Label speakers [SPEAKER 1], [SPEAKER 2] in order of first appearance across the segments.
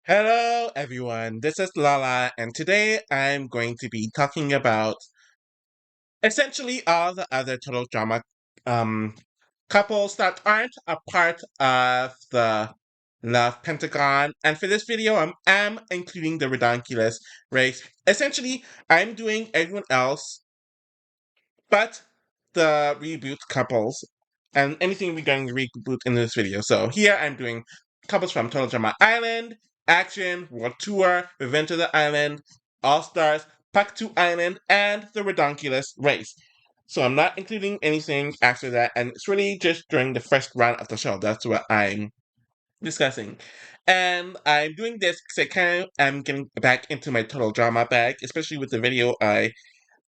[SPEAKER 1] Hello, everyone. This is Lala, and today I'm going to be talking about essentially all the other total drama um, couples that aren't a part of the Love Pentagon. And for this video, I'm including the redonkulous race. Essentially, I'm doing everyone else but the reboot couples and anything regarding the reboot in this video. So here I'm doing couples from Total Drama Island, Action, World Tour, Revenge of the Island, All Stars, Pack 2 Island, and the Redonkulous Race. So I'm not including anything after that, and it's really just during the first round of the show. That's what I'm discussing. And I'm doing this because I kind of am getting back into my total drama bag, especially with the video I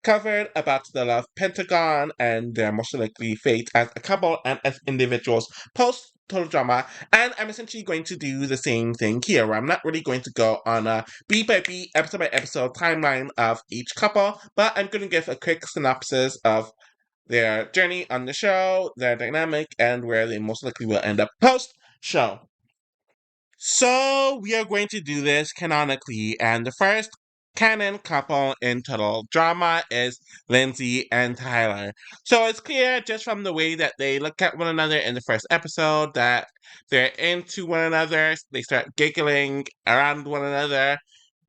[SPEAKER 1] covered about the Love Pentagon and their most likely fate as a couple and as individuals post Total Drama. And I'm essentially going to do the same thing here, where I'm not really going to go on a beat by beat, episode by episode timeline of each couple, but I'm going to give a quick synopsis of their journey on the show, their dynamic, and where they most likely will end up post show. So we are going to do this canonically, and the first canon couple in total drama is Lindsay and Tyler. So it's clear just from the way that they look at one another in the first episode that they're into one another. They start giggling around one another,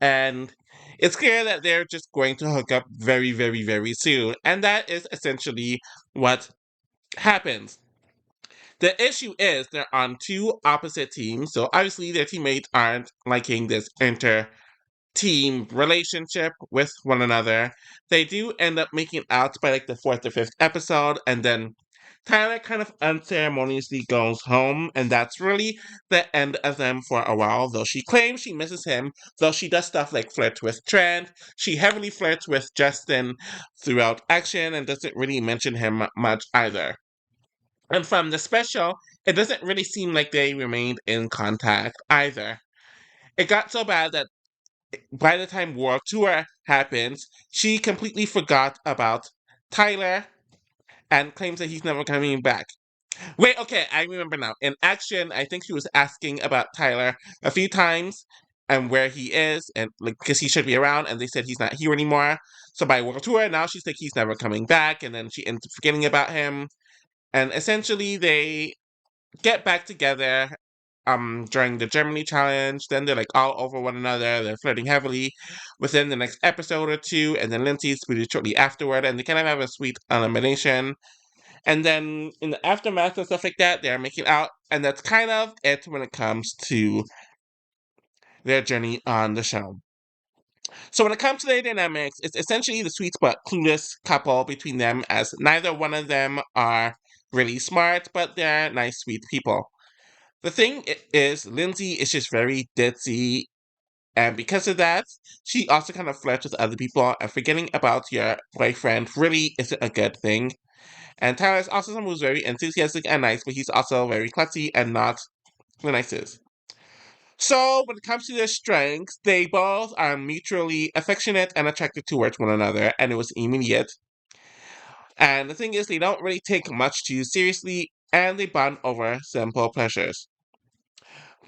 [SPEAKER 1] and it's clear that they're just going to hook up very, very, very soon. And that is essentially what happens. The issue is they're on two opposite teams, so obviously their teammates aren't liking this inter team relationship with one another. They do end up making out by like the fourth or fifth episode, and then Tyler kind of unceremoniously goes home, and that's really the end of them for a while. Though she claims she misses him, though she does stuff like flirt with Trent, she heavily flirts with Justin throughout action and doesn't really mention him much either. And from the special, it doesn't really seem like they remained in contact either. It got so bad that by the time World Tour happens, she completely forgot about Tyler and claims that he's never coming back. Wait, okay, I remember now. In Action, I think she was asking about Tyler a few times and where he is, and like because he should be around, and they said he's not here anymore. So by World Tour, now she's like he's never coming back, and then she ends up forgetting about him. And essentially, they get back together during the Germany challenge. Then they're like all over one another. They're flirting heavily within the next episode or two, and then Lindsay's pretty shortly afterward, and they kind of have a sweet elimination. And then in the aftermath and stuff like that, they're making out, and that's kind of it when it comes to their journey on the show. So when it comes to their dynamics, it's essentially the sweet but clueless couple between them, as neither one of them are really smart, but they're nice, sweet people. The thing is, Lindsay is just very ditzy, and because of that, she also kind of flirts with other people, and forgetting about your boyfriend really isn't a good thing. And Tyler is also someone who's very enthusiastic and nice, but he's also very klutzy and not the nicest. So, when it comes to their strengths, they both are mutually affectionate and attracted towards one another, and it was immediate. And the thing is, they don't really take much too seriously, and they bond over simple pleasures.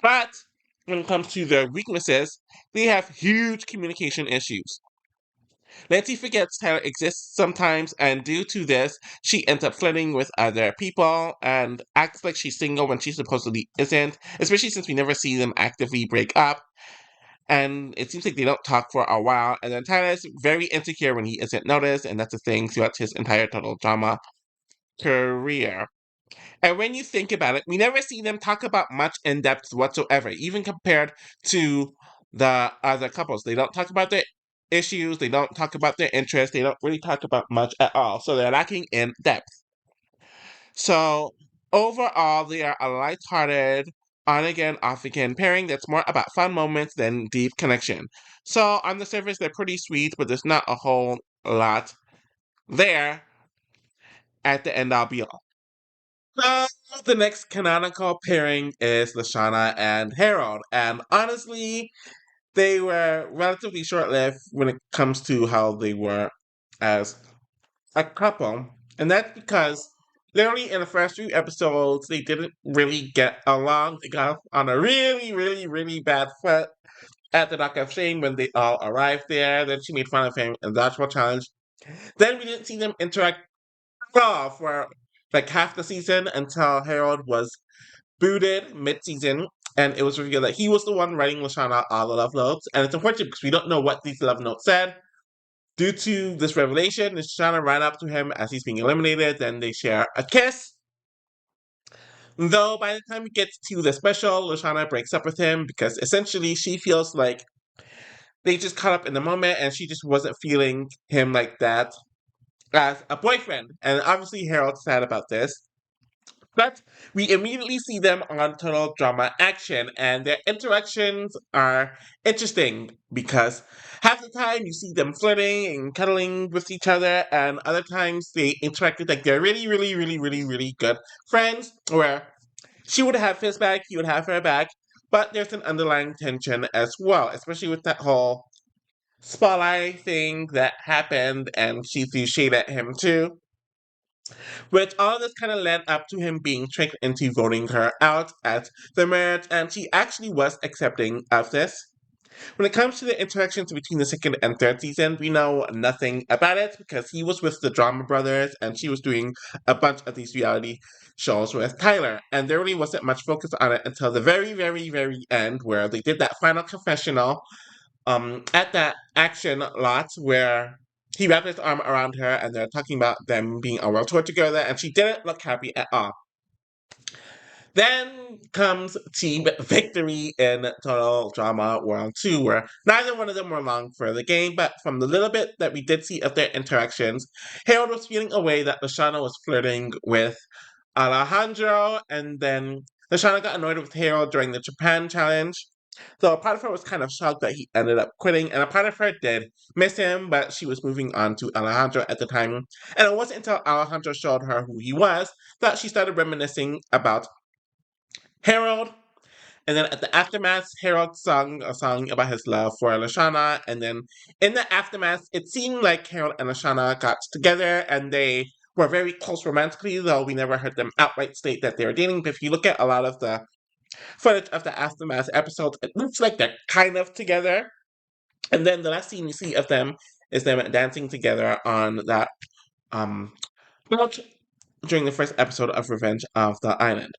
[SPEAKER 1] But when it comes to their weaknesses, they have huge communication issues. Nancy forgets Tyler exists sometimes, and due to this, she ends up flirting with other people and acts like she's single when she supposedly isn't, especially since we never see them actively break up. And it seems like they don't talk for a while, and then Tyler's very insecure when he isn't noticed, and that's a thing throughout his entire total drama career. And when you think about it, we never see them talk about much in depth whatsoever, even compared to the other couples. They don't talk about their issues, they don't talk about their interests, they don't really talk about much at all. So they're lacking in depth. So overall, they are a lighthearted, on again, off again pairing that's more about fun moments than deep connection. So on the surface, they're pretty sweet, but there's not a whole lot there at the end all be all. So the next canonical pairing is Leshawna and Harold, and honestly, they were relatively short-lived when it comes to how they were as a couple, and that's because literally in the first few episodes, they didn't really get along. They got on a really, really, really bad foot at the Dock of Shame when they all arrived there. Then she made fun of him in the dodgeball challenge. Then we didn't see them interact at all for like half the season until Harold was booted mid-season, and it was revealed that he was the one writing Leshawna all the love notes. And it's unfortunate because we don't know what these love notes said. Due to this revelation, Leshawna ran up to him as he's being eliminated. Then they share a kiss. Though by the time we get to the special, Leshawna breaks up with him because essentially she feels like they just caught up in the moment and she just wasn't feeling him like that as a boyfriend. And obviously Harold's sad about this. But we immediately see them on Total Drama Action, and their interactions are interesting because half the time you see them flirting and cuddling with each other, and other times they interacted like they're really, really, really, really, really good friends, where she would have his back, he would have her back, but there's an underlying tension as well, especially with that whole spotlight thing that happened, and she threw shade at him too. Which all this kind of led up to him being tricked into voting her out at the marriage, and she actually was accepting of this. When it comes to the interactions between the second and third season, we know nothing about it because he was with the Drama Brothers and she was doing a bunch of these reality shows with Tyler. And there really wasn't much focus on it until the very, very, very end where they did that final confessional at that action lot where he wrapped his arm around her and they're talking about them being on world tour together, and she didn't look happy at all. Then comes Team Victory in Total Drama World 2, where neither one of them were long for the game, but from the little bit that we did see of their interactions, Harold was feeling a way that Leshawna was flirting with Alejandro, and then Leshawna got annoyed with Harold during the Japan challenge. So a part of her was kind of shocked that he ended up quitting, and a part of her did miss him, but she was moving on to Alejandro at the time. And it wasn't until Alejandro showed her who he was that she started reminiscing about Harold. And then at the aftermath, Harold sung a song about his love for Leshawna. And then in the aftermath, it seemed like Harold and Leshawna got together and they were very close romantically, though we never heard them outright state that they were dating. But if you look at a lot of the footage of the aftermath episodes, it looks like they're kind of together. And then the last scene you see of them is them dancing together on that boat during the first episode of Revenge of the Island.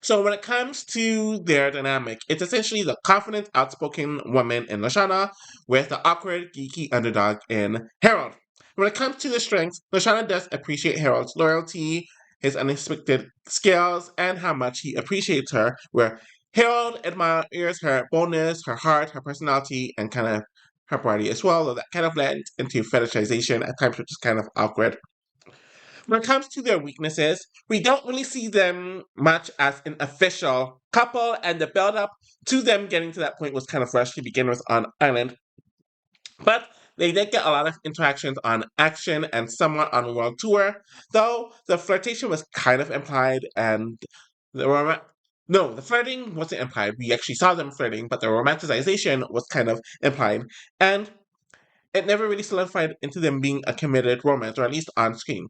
[SPEAKER 1] So when it comes to their dynamic, it's essentially the confident, outspoken woman in Leshawna with the awkward, geeky underdog in Harold. When it comes to the strengths, Leshawna does appreciate Harold's loyalty, his unexpected skills, and how much he appreciates her, where Harold admires her boldness, her heart, her personality, and kind of her body as well, though that kind of led into fetishization at times, which is kind of awkward. When it comes to their weaknesses, we don't really see them much as an official couple, and the build up to them getting to that point was kind of rushed to begin with on Island. But they did get a lot of interactions on Action and somewhat on World Tour, though the flirtation was kind of implied, and the flirting wasn't implied. We actually saw them flirting, but the romanticization was kind of implied, and it never really solidified into them being a committed romance, or at least on screen.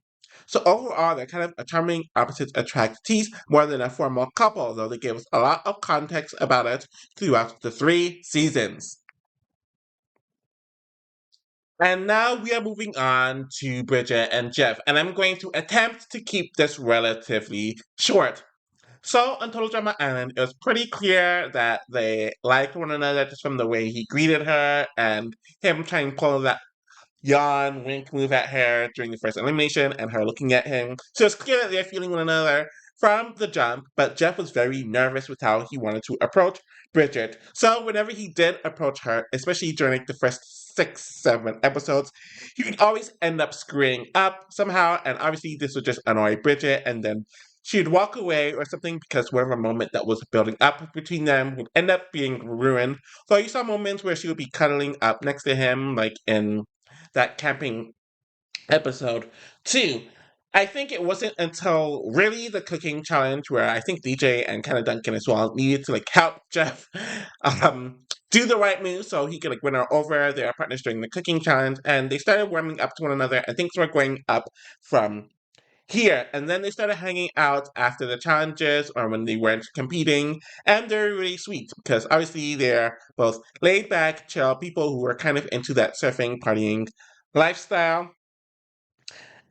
[SPEAKER 1] So overall, they're kind of a charming opposites attractees more than a formal couple, though they gave us a lot of context about it throughout the 3 seasons. And now we are moving on to Bridgette and Geoff, and I'm going to attempt to keep this relatively short. So on Total Drama Island, it was pretty clear that they liked one another just from the way he greeted her and him trying to pull that yawn, wink, move at her during the first elimination, and her looking at him. So it's clear that they're feeling one another from the jump, but Geoff was very nervous with how he wanted to approach Bridgette. So whenever he did approach her, especially during the first 6, 7 episodes, he would always end up screwing up somehow, and obviously this would just annoy Bridgette, and then she'd walk away or something because whatever moment that was building up between them would end up being ruined. So you saw moments where she would be cuddling up next to him, like in that camping episode. 2, I think it wasn't until really the cooking challenge where I think DJ and kind of Duncan as well needed to like help Geoff do the right move so he could like win her over. They are partners during the cooking challenge, and they started warming up to one another, and things were going up from here. And then they started hanging out after the challenges or when they weren't competing. And they're really sweet because obviously they're both laid back, chill people who are kind of into that surfing, partying lifestyle.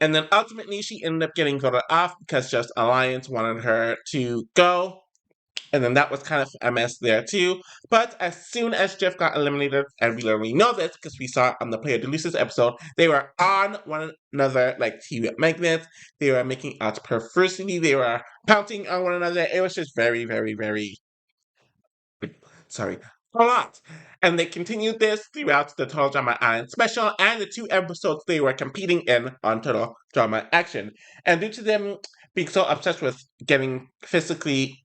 [SPEAKER 1] And then ultimately she ended up getting voted off because just Alliance wanted her to go. And then that was kind of a mess there too. But as soon as Geoff got eliminated, and we literally know this because we saw on the Player Deluses episode, they were on one another like TV magnets. They were making out profusely. They were pouncing on one another. It was just very, very, very, sorry, a lot. And they continued this throughout the Total Drama Island special and the 2 episodes they were competing in on Total Drama Action. And due to them being so obsessed with getting physically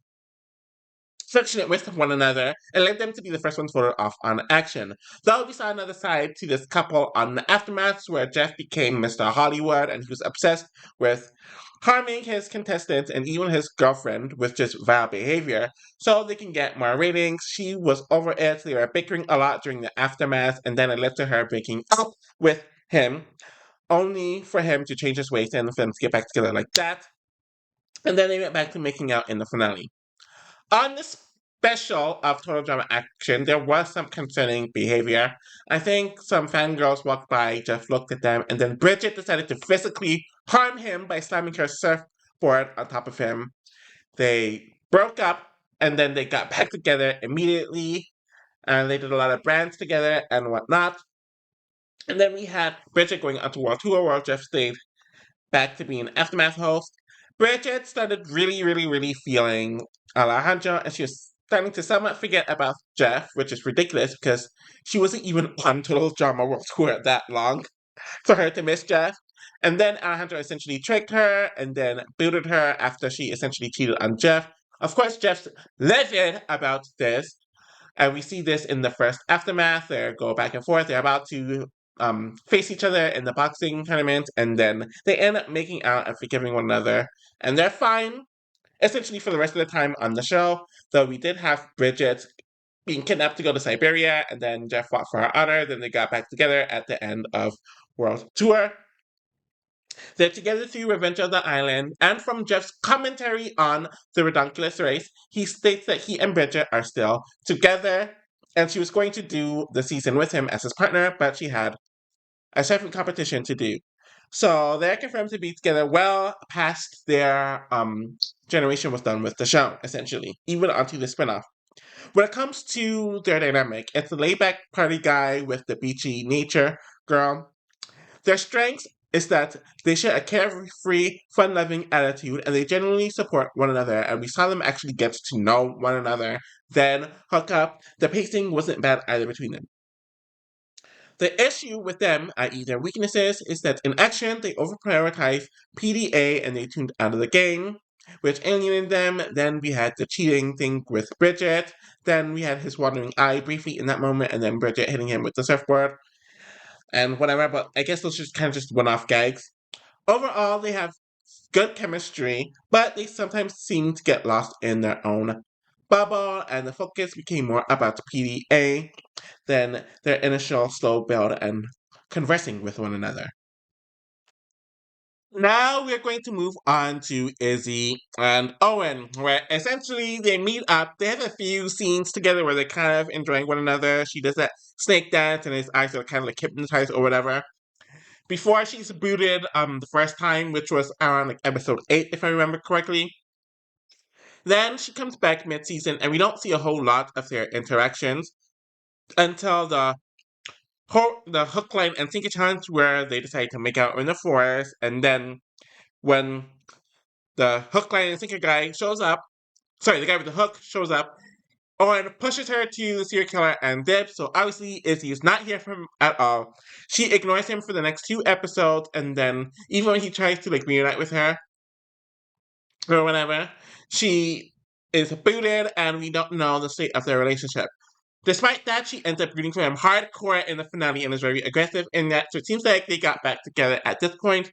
[SPEAKER 1] affectionate with one another, and led them to be the first ones voted off on Action. Though we saw another side to this couple on the Aftermaths, where Geoff became Mr. Hollywood and he was obsessed with harming his contestants and even his girlfriend with just vile behavior so they can get more ratings. She was over it. They were bickering a lot during the Aftermath, and then it led to her breaking up with him, only for him to change his ways and for them to get back together like that. And then they went back to making out in the finale. On the special of Total Drama Action, there was some concerning behavior. I think some fangirls walked by, Geoff looked at them, and then Bridgette decided to physically harm him by slamming her surfboard on top of him. They broke up, and then they got back together immediately, and they did a lot of brands together and whatnot. And then we had Bridgette going on to World Tour, where Geoff stayed back to being an Aftermath host. Bridgette started really, really, really feeling Alejandro, and she was starting to somewhat forget about Geoff, which is ridiculous because she wasn't even on Total Drama World Tour that long for her to miss Geoff. And then Alejandro essentially tricked her and then booted her after she essentially cheated on Geoff. Of course, Geoff's livid about this, and we see this in the first Aftermath. They go back and forth. They're about to face each other in the boxing tournament, and then they end up making out and forgiving one another. And they're fine, essentially, for the rest of the time on the show. Though we did have Bridgette being kidnapped to go to Siberia, and then Geoff fought for her honor. Then they got back together at the end of World Tour. They're together through Revenge of the Island, and from Geoff's commentary on the Redonkulous race, he states that he and Bridgette are still together, and she was going to do the season with him as his partner, but she had a separate competition to do. So they're confirmed to be together well past their generation was done with the show, essentially, even onto the spinoff. When it comes to their dynamic, it's the laid-back party guy with the beachy nature girl. Their strengths is that they share a carefree, fun-loving attitude, and they genuinely support one another, and we saw them actually get to know one another, then hook up. The pacing wasn't bad either between them. The issue with them, i.e. their weaknesses, is that in action they over-prioritize PDA and they tuned out of the game, which alienated them. Then we had the cheating thing with Bridgette. Then we had his wandering eye briefly in that moment, and then Bridgette hitting him with the surfboard and whatever, but I guess those just kind of just one-off gags. Overall, they have good chemistry, but they sometimes seem to get lost in their own bubble, and the focus became more about the PDA than their initial slow build and conversing with one another. Now we're going to move on to Izzy and Owen, where essentially they meet up. They have a few scenes together where they're kind of enjoying one another. She does that snake dance, and his eyes are kind of like hypnotized or whatever. Before she's booted the first time, which was around like episode 8, if I remember correctly. Then she comes back mid-season, and we don't see a whole lot of their interactions until the hook, line, and sinker challenge, where they decide to make out in the forest. And then when the hook, line, and sinker guy shows up, sorry, the guy with the hook shows up, Owen pushes her to the serial killer and dips. So obviously Izzy is not here for him at all. She ignores him for the next 2 episodes, and then even when he tries to like reunite with her or whatever, she is booted, and we don't know the state of their relationship. Despite that, she ends up rooting for him hardcore in the finale and is very aggressive in that. So it seems like they got back together at this point.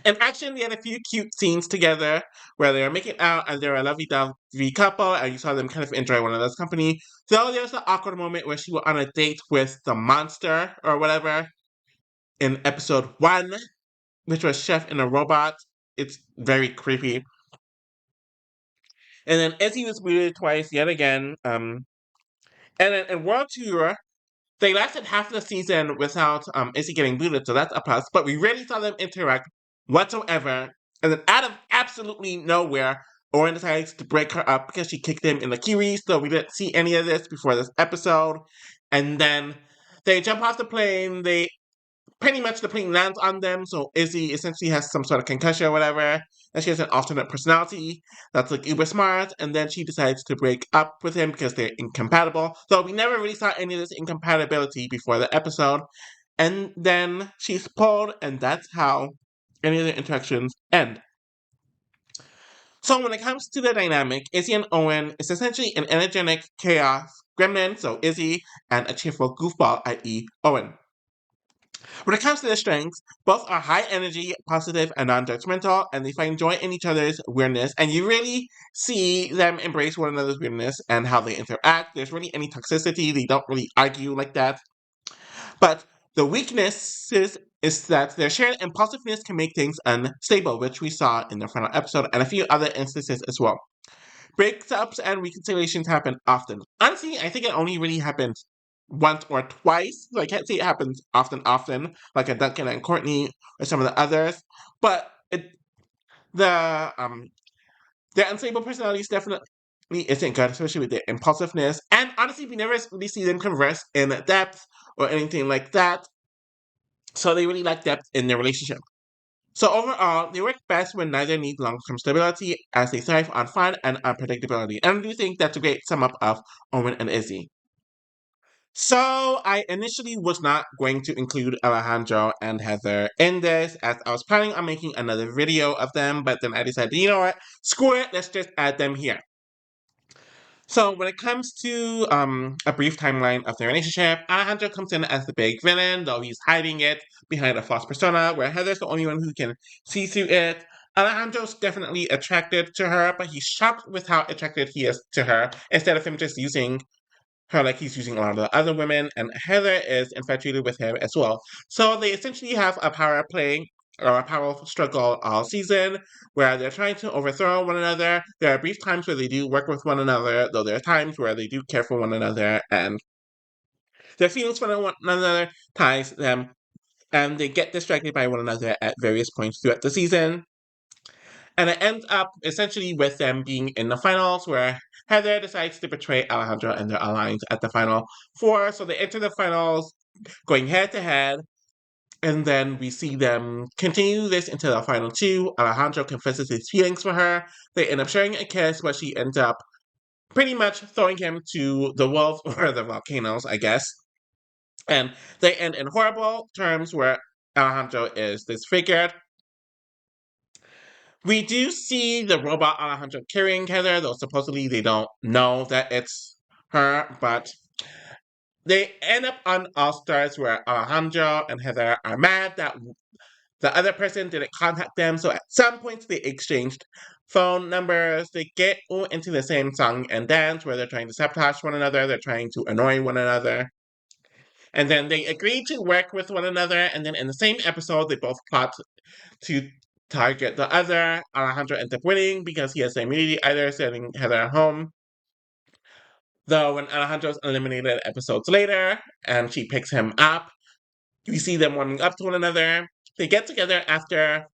[SPEAKER 1] In action, they had a few cute scenes together where they were making out and they were a lovey-dovey couple, and you saw them kind of enjoy one another's company. So there was an awkward moment where she was on a date with the monster or whatever in episode 1, which was Chef and a Robot. It's very creepy. And then Izzy was booted twice yet again. And then in World Tour, they lasted half the season without Izzy getting booted, so that's a plus. But we rarely saw them interact whatsoever. And then out of absolutely nowhere, Owen decides to break her up because she kicked him in the kiwi, so we didn't see any of this before this episode. And then they jump off the plane, they pretty much the plane lands on them, so Izzy essentially has some sort of concussion or whatever, and she has an alternate personality that's like uber smart, and then she decides to break up with him because they're incompatible. So we never really saw any of this incompatibility before the episode, and then she's pulled, and that's how any of the interactions end. So when it comes to the dynamic, Izzy and Owen is essentially an energetic chaos gremlin, so Izzy, and a cheerful goofball, i.e. Owen. When it comes to their strengths, both are high energy, positive, and non judgmental, and they find joy in each other's weirdness. And you really see them embrace one another's weirdness and how they interact. There's really any toxicity, they don't really argue like that. But the weaknesses is that their shared impulsiveness can make things unstable, which we saw in the final episode, and a few other instances as well. Breakups and reconciliations happen often. Honestly, I think it only really happens once or twice. So I can't say it happens often, like a Duncan and Courtney or some of the others. But the their unstable personalities definitely isn't good, especially with their impulsiveness. And honestly, we never really see them converse in depth or anything like that. So they really lack depth in their relationship. So overall, they work best when neither need long-term stability, as they thrive on fun and unpredictability. And I do think that's a great sum up of Owen and Izzy. So I initially was not going to include Alejandro and Heather in this, as I was planning on making another video of them, but then I decided, you know what, screw it, let's just add them here. So when it comes to a brief timeline of their relationship, Alejandro comes in as the big villain, though he's hiding it behind a false persona, where Heather's the only one who can see through it. Alejandro's definitely attracted to her, but he's shocked with how attracted he is to her, instead of him just using her like he's using a lot of the other women, and Heather is infatuated with him as well. So they essentially have a power play or a power struggle all season where they're trying to overthrow one another. There are brief times where they do work with one another, though there are times where they do care for one another, and their feelings for one another ties them, and they get distracted by one another at various points throughout the season. And it ends up essentially with them being in the finals where Heather decides to betray Alejandro and their alliance at the final four. So they enter the finals going head to head. And then we see them continue this into the final two. Alejandro confesses his feelings for her. They end up sharing a kiss, but she ends up pretty much throwing him to the wolves or the volcanoes, I guess. And they end in horrible terms where Alejandro is disfigured. We do see the robot Alejandro carrying Heather, though supposedly they don't know that it's her, but they end up on All Stars where Alejandro and Heather are mad that the other person didn't contact them, so at some point they exchanged phone numbers. They get all into the same song and dance where they're trying to sabotage one another, they're trying to annoy one another. And then they agree to work with one another, and then in the same episode, they both plot to target the other. Alejandro ends up winning because he has the immunity either, sending Heather home. Though when Alejandro's eliminated episodes later and she picks him up, we see them warming up to one another. They get together after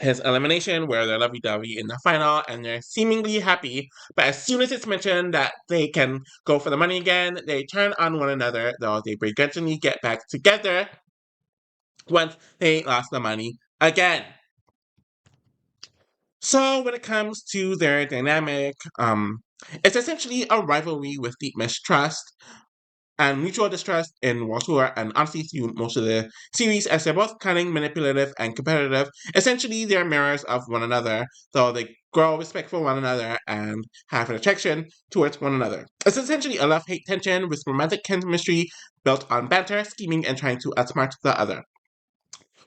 [SPEAKER 1] his elimination, where they're lovey-dovey in the final, and they're seemingly happy. But as soon as it's mentioned that they can go for the money again, they turn on one another, though they begrudgingly get back together once they lost the money again. So when it comes to their dynamic, it's essentially a rivalry with deep mistrust and mutual distrust in World Tour, and honestly through most of the series, as they're both cunning, manipulative, and competitive. Essentially, they're mirrors of one another, though they grow respect for one another and have an attraction towards one another. It's essentially a love-hate tension with romantic chemistry built on banter, scheming, and trying to outsmart the other.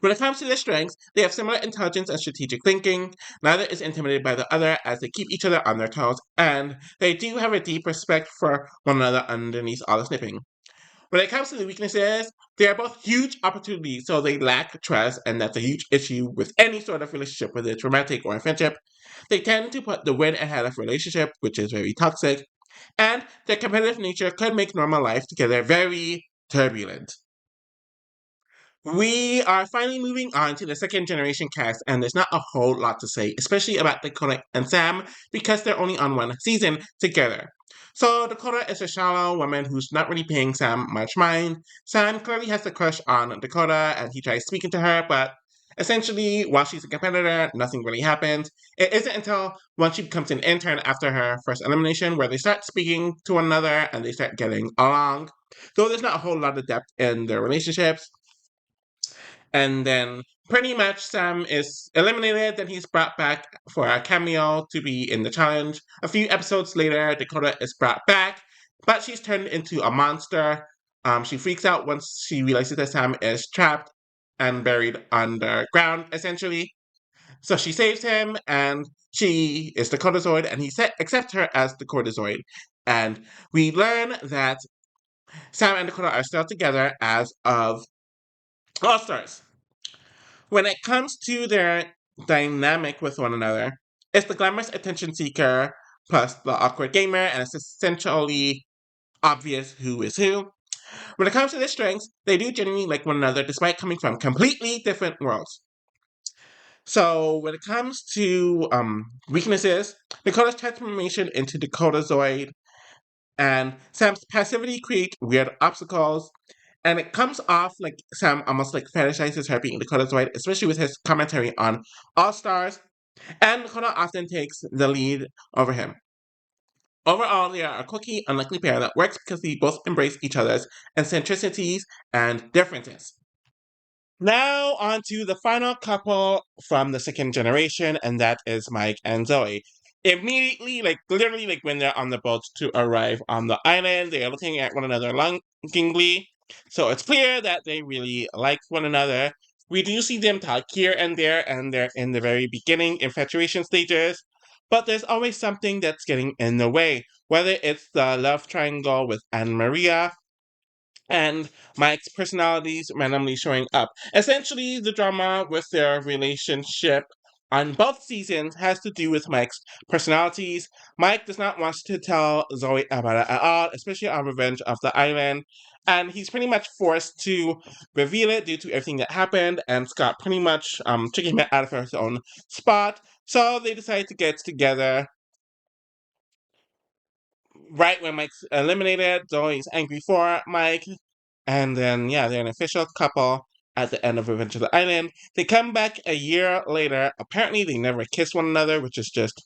[SPEAKER 1] When it comes to their strengths, they have similar intelligence and strategic thinking. Neither is intimidated by the other as they keep each other on their toes, and they do have a deep respect for one another underneath all the snipping. When it comes to the weaknesses, they are both huge opportunities, so they lack trust, and that's a huge issue with any sort of relationship, whether it's romantic or a friendship. They tend to put the win ahead of relationship, which is very toxic, and their competitive nature could make normal life together very turbulent. We are finally moving on to the second generation cast, and there's not a whole lot to say, especially about Dakota and Sam, because they're only on one season together. So Dakota is a shallow woman who's not really paying Sam much mind. Sam clearly has a crush on Dakota, and he tries speaking to her, but essentially, while she's a competitor, nothing really happens. It isn't until once she becomes an intern after her first elimination where they start speaking to one another and they start getting along. Though there's not a whole lot of depth in their relationships. And then pretty much Sam is eliminated. Then he's brought back for a cameo to be in the challenge. A few episodes later, Dakota is brought back, but she's turned into a monster. She freaks out once she realizes that Sam is trapped and buried underground, essentially. So she saves him, and she is the Cortizoid, and he accepts her as the Cortizoid. And we learn that Sam and Dakota are still together as of All Stars. When it comes to their dynamic with one another, it's the glamorous attention seeker plus the awkward gamer, and it's essentially obvious who is who. When it comes to their strengths, they do genuinely like one another despite coming from completely different worlds. So when it comes to weaknesses, Dakota's transformation into Dakota Zoid and Sam's passivity create weird obstacles. And it comes off like Sam almost like fetishizes her being Dakota's Zoid, especially with his commentary on All Stars. And Dakota often takes the lead over him. Overall, they are a quirky, unlikely pair that works because they both embrace each other's eccentricities and differences. Now, on to the final couple from the second generation, and that is Mike and Zoey. Immediately, like literally, like when they're on the boat to arrive on the island, they are looking at one another longingly. So it's clear that they really like one another. We do see them talk here and there, and they're in the very beginning infatuation stages. But there's always something that's getting in the way, whether it's the love triangle with Anne Maria and Mike's personalities randomly showing up. Essentially, the drama with their relationship on both seasons has to do with Mike's personalities. Mike does not want to tell Zoey about it at all, especially on Revenge of the Island. And he's pretty much forced to reveal it due to everything that happened, and Scott pretty much took him out of his own spot. So they decide to get together right when Mike's eliminated. Zoe's angry for Mike. And then, yeah, they're an official couple at the end of Revenge of the Island. They come back a year later. Apparently, they never kiss one another, which is just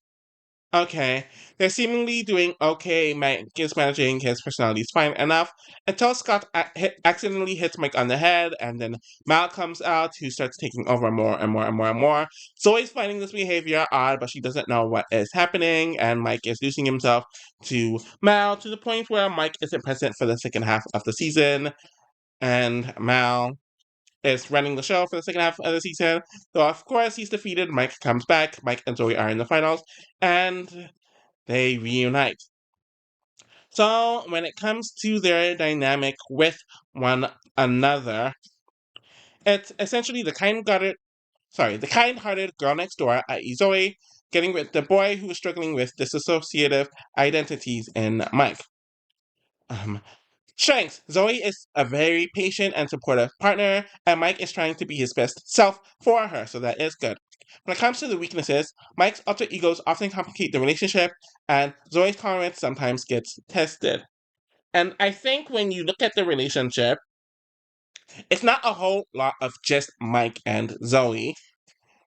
[SPEAKER 1] okay. They're seemingly doing okay. Mike is managing his personalities fine enough until Scott accidentally hits Mike on the head, and then Mal comes out, who starts taking over more and more and more and more. Zoe's finding this behavior odd, but she doesn't know what is happening, and Mike is losing himself to Mal to the point where Mike isn't present for the second half of the season, and Mal is running the show for the second half of the season. So, of course, he's defeated. Mike comes back. Mike and Zoey are in the finals, and they reunite. So, when it comes to their dynamic with one another, it's essentially the kind-hearted girl next door, i.e., Zoey, getting with the boy who is struggling with dissociative identities in Mike. Strengths. Zoey is a very patient and supportive partner, and Mike is trying to be his best self for her, so that is good. When it comes to the weaknesses, Mike's alter egos often complicate the relationship, and Zoe's tolerance sometimes gets tested. And I think when you look at the relationship, it's not a whole lot of just Mike and Zoey,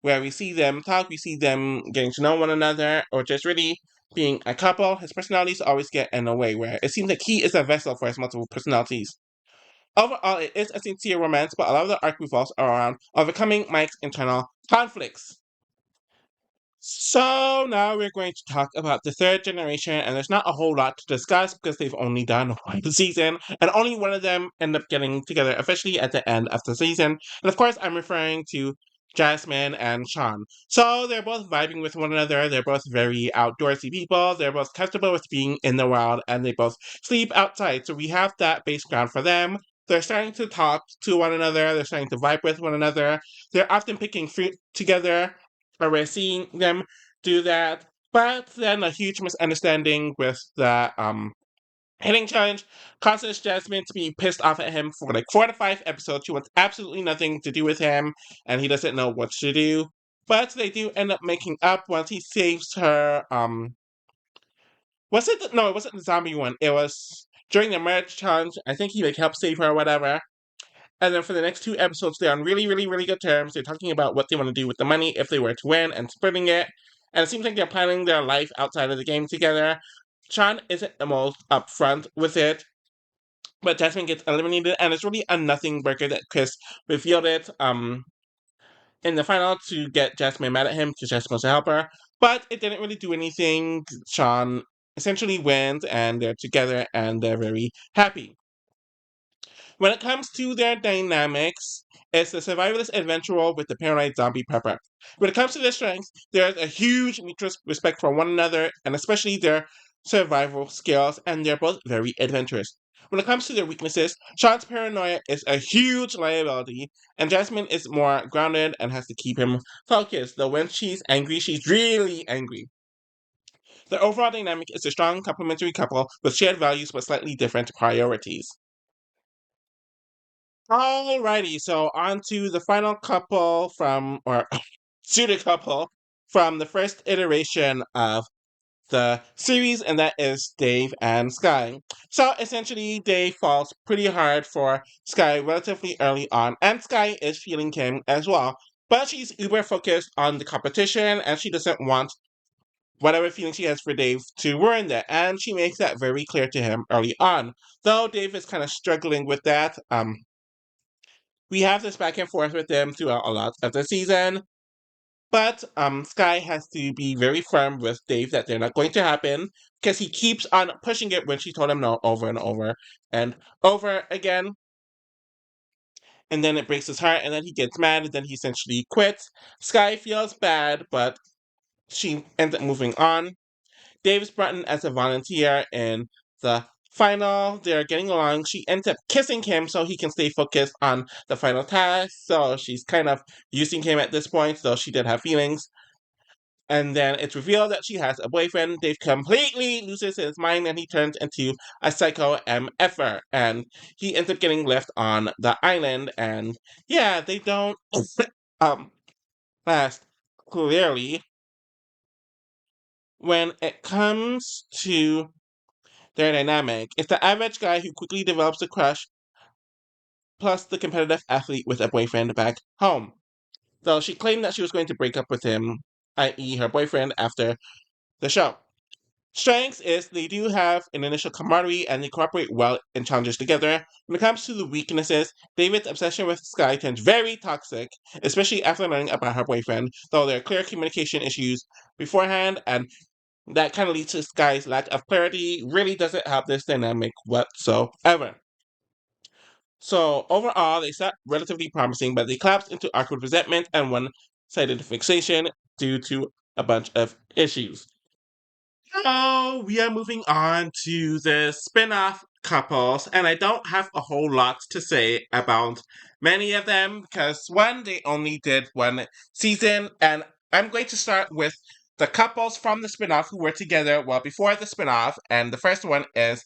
[SPEAKER 1] where we see them talk, we see them getting to know one another, or just really being a couple. His personalities always get in the way, where it seems like he is a vessel for his multiple personalities. Overall, it is a sincere romance, but a lot of the arc revolves around overcoming Mike's internal conflicts. So now we're going to talk about the third generation, and there's not a whole lot to discuss because they've only done one season, and only one of them end up getting together officially at the end of the season. And of course, I'm referring to Jasmine and Shawn. So they're both vibing with one another. They're both very outdoorsy people. They're both comfortable with being in the wild, and they both sleep outside. So we have that base ground for them. They're starting to talk to one another. They're starting to vibe with one another. They're often picking fruit together, or we're seeing them do that. But then a huge misunderstanding with the hitting challenge causes Jasmine to be pissed off at him for like 4 to 5 episodes. She wants absolutely nothing to do with him, and he doesn't know what to do. But they do end up making up once he saves her. Was it no? It wasn't the zombie one. It was during the marriage challenge. I think he like helped save her or whatever. And then for the next 2 episodes, they're on really, really, really good terms. They're talking about what they want to do with the money if they were to win and splitting it. And it seems like they're planning their life outside of the game together. Shawn isn't the most upfront with it, but Jasmine gets eliminated, and it's really a nothing burger that Chris revealed it in the final to get Jasmine mad at him because Jasmine wants to help her. But it didn't really do anything. Shawn essentially wins, and they're together, and they're very happy. When it comes to their dynamics, it's the survivalist adventurer with the paranoid zombie prepper. When it comes to their strengths, there's a huge mutual respect for one another, and especially their survival skills, and they're both very adventurous. When it comes to their weaknesses, Shawn's paranoia is a huge liability, and Jasmine is more grounded and has to keep him focused. Though when she's angry, she's really angry. The overall dynamic is a strong complementary couple with shared values but slightly different priorities. Alrighty, so on to the final couple or pseudo couple from the first iteration of the series, and that is Dave and Sky. So essentially, Dave falls pretty hard for Sky relatively early on, and Sky is feeling him as well. But she's uber focused on the competition, and she doesn't want whatever feeling she has for Dave to ruin that, and she makes that very clear to him early on. Though Dave is kind of struggling with that, we have this back and forth with them throughout a lot of the season. But Sky has to be very firm with Dave that they're not going to happen because he keeps on pushing it when she told him no over and over and over again. And then it breaks his heart, and then he gets mad, and then he essentially quits. Sky feels bad, but she ends up moving on. Dave is brought in as a volunteer in the final. They're getting along. She ends up kissing him so he can stay focused on the final task. So she's kind of using him at this point, though she did have feelings. And then it's revealed that she has a boyfriend. Dave completely loses his mind and he turns into a psycho MFer. And he ends up getting left on the island. And yeah, they don't um last clearly. When it comes to their dynamic, it's the average guy who quickly develops a crush, plus the competitive athlete with a boyfriend back home. Though she claimed that she was going to break up with him, i.e., her boyfriend, after the show. Strengths is they do have an initial camaraderie and they cooperate well in challenges together. When it comes to the weaknesses, David's obsession with Sky turns very toxic, especially after learning about her boyfriend, though there are clear communication issues beforehand, and that kind of leads to Sky's lack of clarity, really doesn't help this dynamic whatsoever. So overall, they start relatively promising, but they collapse into awkward resentment and one-sided fixation due to a bunch of issues. So we are moving on to the spin-off couples, and I don't have a whole lot to say about many of them because one, they only did one season, and I'm going to start with the couples from the spin-off who were together well before the spin-off, and the first one is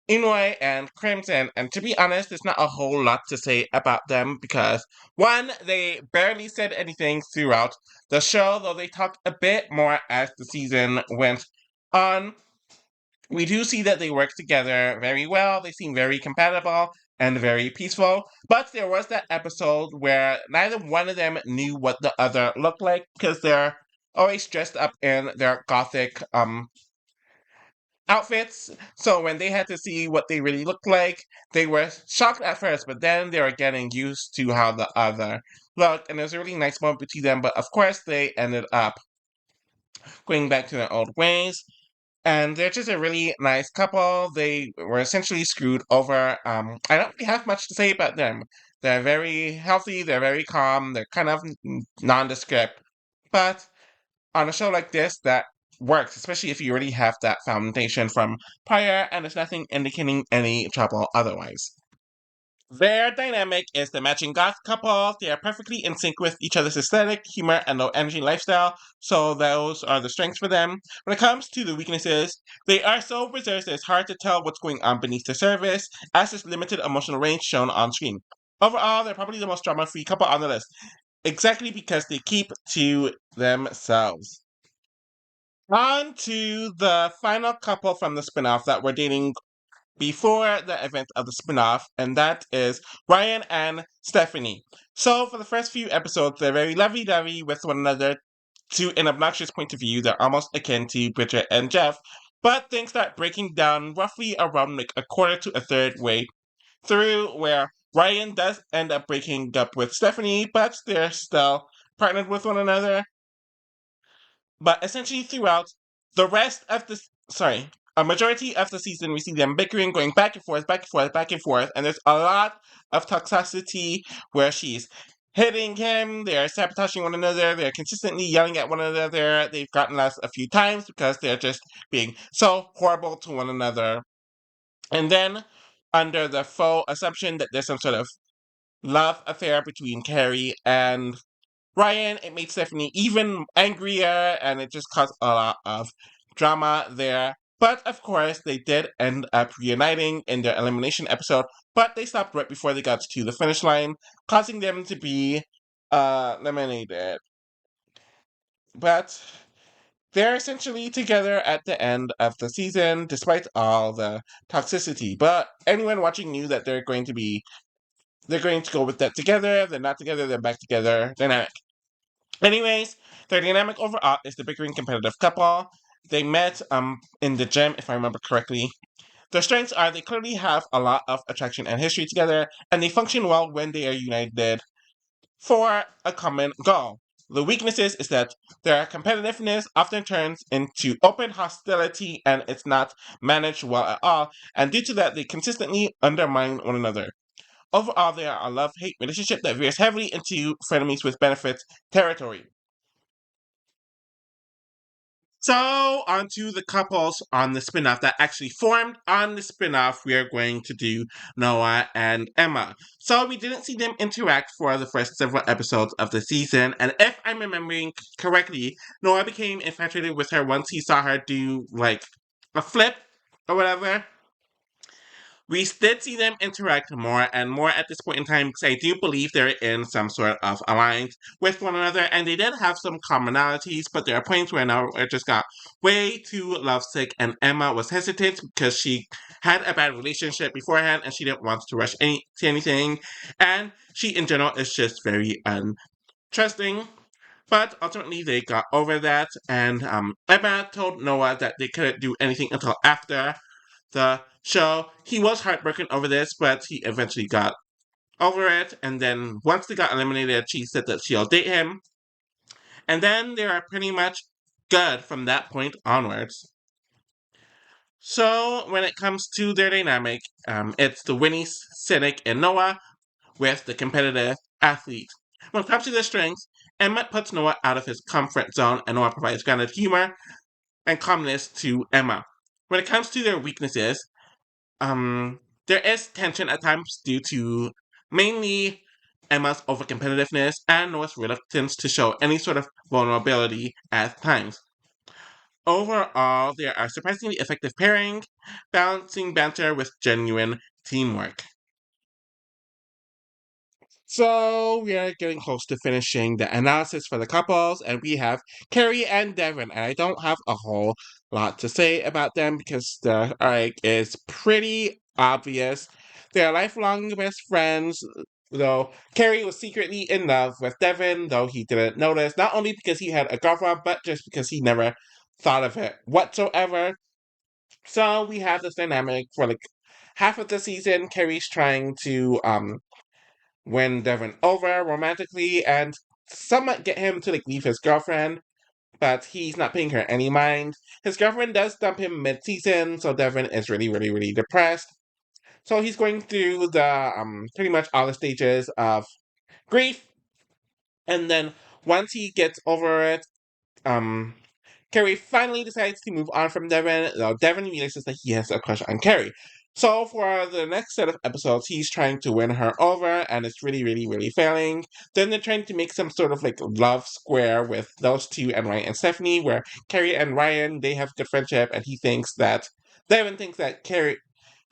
[SPEAKER 1] Ennui and Crimson, and to be honest, there's not a whole lot to say about them because one, they barely said anything throughout the show, though they talked a bit more as the season went on. We do see that they work together very well, they seem very compatible and very peaceful, but there was that episode where neither one of them knew what the other looked like because they're always dressed up in their gothic outfits. So when they had to see what they really looked like, they were shocked at first, but then they were getting used to how the other looked. And it was a really nice moment between them. But of course, they ended up going back to their old ways. And they're just a really nice couple. They were essentially screwed over. I don't really have much to say about them. They're very healthy, they're very calm, they're kind of nondescript. But on a show like this, that works, especially if you already have that foundation from prior and there's nothing indicating any trouble otherwise. Their dynamic is the matching goth couple. They are perfectly in sync with each other's aesthetic, humor, and low energy lifestyle, so those are the strengths for them. When it comes to the weaknesses, they are so reserved that it's hard to tell what's going on beneath the surface, as is limited emotional range shown on screen. Overall, they're probably the most drama-free couple on the list, exactly because they keep to themselves. On to the final couple from the spin-off that were dating before the event of the spin-off, and that is Ryan and Stephanie. So for the first few episodes, they're very lovey-dovey with one another. To an obnoxious point of view, they're almost akin to Bridgette and Geoff, but things start breaking down roughly around like a quarter to a third way through, where Ryan does end up breaking up with Stephanie, but they're still partnered with one another. But essentially throughout the rest of the a majority of the season, we see them bickering, going back and forth, back and forth, back and forth, and there's a lot of toxicity where she's hitting him, they're sabotaging one another, they're consistently yelling at one another, they've gotten lost a few times because they're just being so horrible to one another. And then, under the faux assumption that there's some sort of love affair between Carrie and Ryan, it made Stephanie even angrier, and it just caused a lot of drama there. But of course, they did end up reuniting in their elimination episode, but they stopped right before they got to the finish line, causing them to be eliminated. But they're essentially together at the end of the season, despite all the toxicity. But anyone watching knew that they're going to go with that together. They're not together, they're back together. Dynamic. Anyways, their dynamic overall is the bickering competitive couple. They met in the gym, if I remember correctly. Their strengths are they clearly have a lot of attraction and history together, and they function well when they are united for a common goal. The weaknesses is that their competitiveness often turns into open hostility and it's not managed well at all, and due to that, they consistently undermine one another. Overall, they are a love-hate relationship that veers heavily into frenemies with benefits territory. So, on to the couples on the spin-off that actually formed on the spin-off. We are going to do Noah and Emma. So, we didn't see them interact for the first several episodes of the season, and if I'm remembering correctly, Noah became infatuated with her once he saw her do, like, a flip or whatever. We did see them interact more and more at this point in time because I do believe they're in some sort of alliance with one another, and they did have some commonalities, but there are points where now it just got way too lovesick, and Emma was hesitant because she had a bad relationship beforehand and she didn't want to rush to anything, and she in general is just very untrusting. But ultimately, they got over that, and Emma told Noah that they couldn't do anything until after the show. He was heartbroken over this, but he eventually got over it. And then once they got eliminated, she said that she'll date him. And then they are pretty much good from that point onwards. So when it comes to their dynamic, it's the Winnie, cynic, and Noah with the competitive athlete. When it comes to their strengths, Emma puts Noah out of his comfort zone, and Noah provides grounded humor and calmness to Emma. When it comes to their weaknesses, there is tension at times due to mainly Emma's overcompetitiveness and Noah's reluctance to show any sort of vulnerability at times. Overall, they are surprisingly effective pairing, balancing banter with genuine teamwork. So we are getting close to finishing the analysis for the couples, and we have Carrie and Devin. And I don't have a whole lot to say about them because the arc is pretty obvious. They are lifelong best friends, though Carrie was secretly in love with Devin, though he didn't notice, not only because he had a girlfriend, but just because he never thought of it whatsoever. So we have this dynamic for like half of the season. Carrie's trying to win Devin over romantically and somewhat get him to like leave his girlfriend, but he's not paying her any mind. His girlfriend does dump him mid-season, so Devin is really, really, really depressed. So he's going through the pretty much all the stages of grief, and then once he gets over it, um Carrie finally decides to move on from Devin, though Devin realizes that he has a crush on Carrie. So for the next set of episodes, he's trying to win her over, and it's really, really, really failing. Then they're trying to make some sort of like love square with those two and Ryan and Stephanie, where Carrie and Ryan, they have good friendship, and Devin thinks that Carrie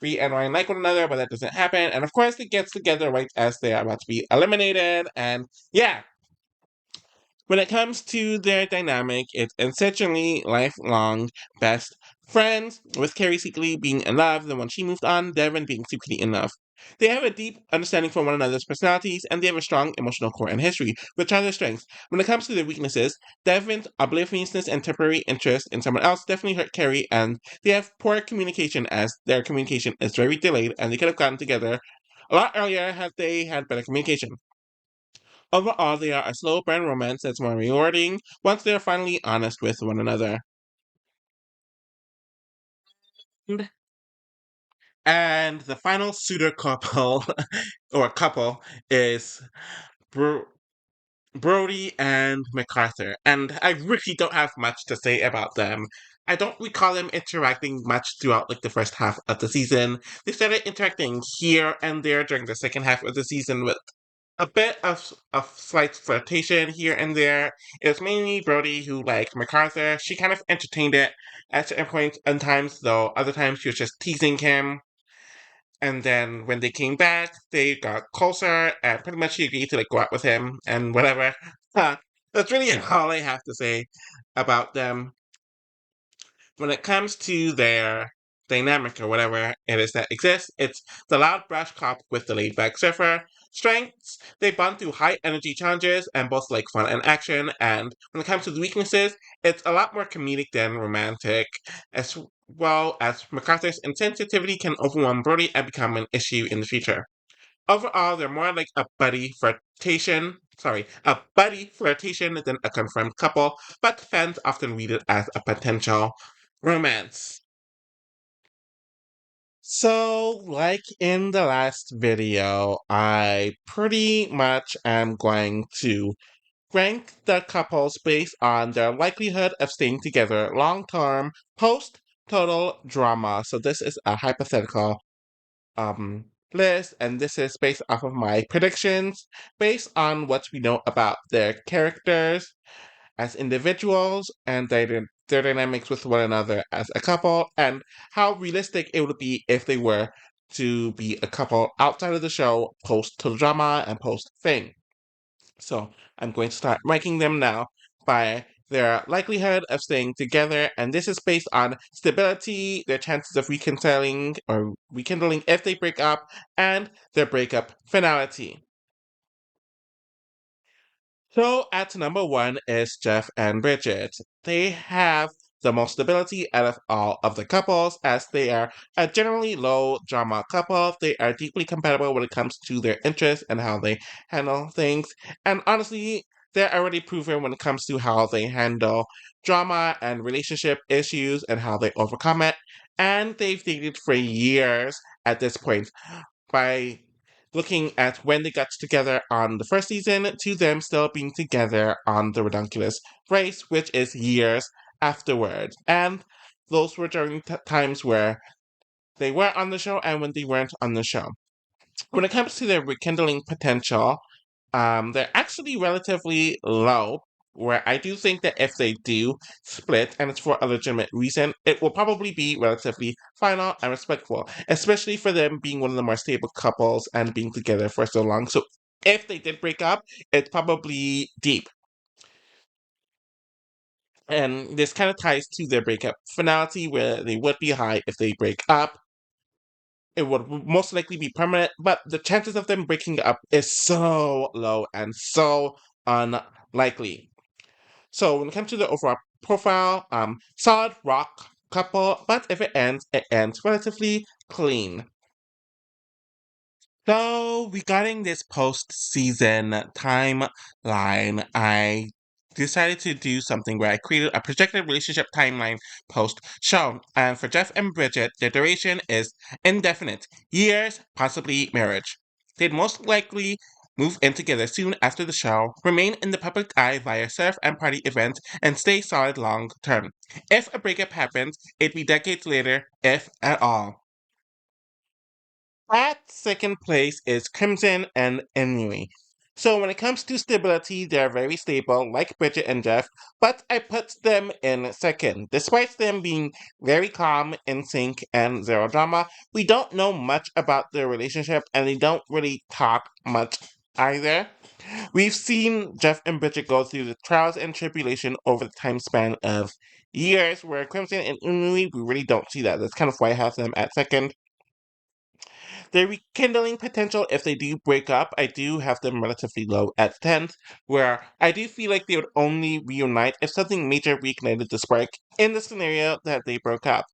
[SPEAKER 1] and Ryan like one another, but that doesn't happen. And of course, it gets together right as they are about to be eliminated. And yeah, when it comes to their dynamic, it's essentially lifelong best friends, with Carrie secretly being in love, then when she moved on, Devin being secretly in love. They have a deep understanding for one another's personalities, and they have a strong emotional core and history, which are their strengths. When it comes to their weaknesses, Devin's obliviousness and temporary interest in someone else definitely hurt Carrie, and they have poor communication as their communication is very delayed, and they could have gotten together a lot earlier had they had better communication. Overall, they are a slow burn romance that's more rewarding once they are finally honest with one another. And the final suitor couple, or couple, is Bro- Brody and Macarthur. And I really don't have much to say about them. I don't recall them interacting much throughout like the first half of the season. They started interacting here and there during the second half of the season with a bit of slight flirtation here and there. It was mainly Brody who liked Macarthur. She kind of entertained it at certain points and times, though other times she was just teasing him. And then when they came back, they got closer and pretty much she agreed to like go out with him and whatever. That's really all I have to say about them. When it comes to their dynamic or whatever it is that exists, it's the loud brash cop with the laid back surfer. Strengths, they bond through high energy challenges and both like fun and action. And when it comes to the weaknesses, it's a lot more comedic than romantic, as well as MacArthur's insensitivity can overwhelm Brody and become an issue in the future. Overall, they're more like a buddy flirtation than a confirmed couple, but fans often read it as a potential romance. So, like in the last video, I pretty much am going to rank the couples based on their likelihood of staying together long term post total drama. So, this is a hypothetical list, and this is based off of my predictions based on what we know about their characters as individuals and their dynamics with one another as a couple, and how realistic it would be if they were to be a couple outside of the show post to the drama and post thing. So I'm going to start ranking them now by their likelihood of staying together, and this is based on stability, their chances of reconciling or rekindling if they break up, and their breakup finality. So at number one is Geoff and Bridgette. They have the most stability out of all of the couples, as they are a generally low drama couple. They are deeply compatible when it comes to their interests and how they handle things. And honestly, they're already proven when it comes to how they handle drama and relationship issues and how they overcome it. And they've dated for years at this point by looking at when they got together on the first season to them still being together on the Redunculous race, which is years afterwards. And those were during times where they were on the show and when they weren't on the show. When it comes to their rekindling potential, they're actually relatively low. Where I do think that if they do split and it's for a legitimate reason, it will probably be relatively final and respectful, especially for them being one of the more stable couples and being together for so long. So if they did break up, it's probably deep. And this kind of ties to their breakup finality, where they would be high if they break up. It would most likely be permanent, but the chances of them breaking up is so low and so unlikely. So when it comes to the overall profile, solid rock couple, but if it ends relatively clean. So regarding this post-season timeline, I decided to do something where I created a projected relationship timeline post show. And for Geoff and Bridgette, their duration is indefinite years, possibly marriage. They'd most likely move in together soon after the show, remain in the public eye via surf and party events, and stay solid long term. If a breakup happens, it'd be decades later, if at all. At second place is Crimson and Ennui. So when it comes to stability, they're very stable, like Bridgette and Geoff, but I put them in second. Despite them being very calm, in sync, and zero drama, we don't know much about their relationship, and they don't really talk much either. We've seen Geoff and Bridgette go through the trials and tribulation over the time span of years, where Crimson and Ennui, we really don't see that. That's kind of why I have them at second. Their rekindling potential, if they do break up, I do have them relatively low at 10th, where I do feel like they would only reunite if something major reignited the spark in the scenario that they broke up.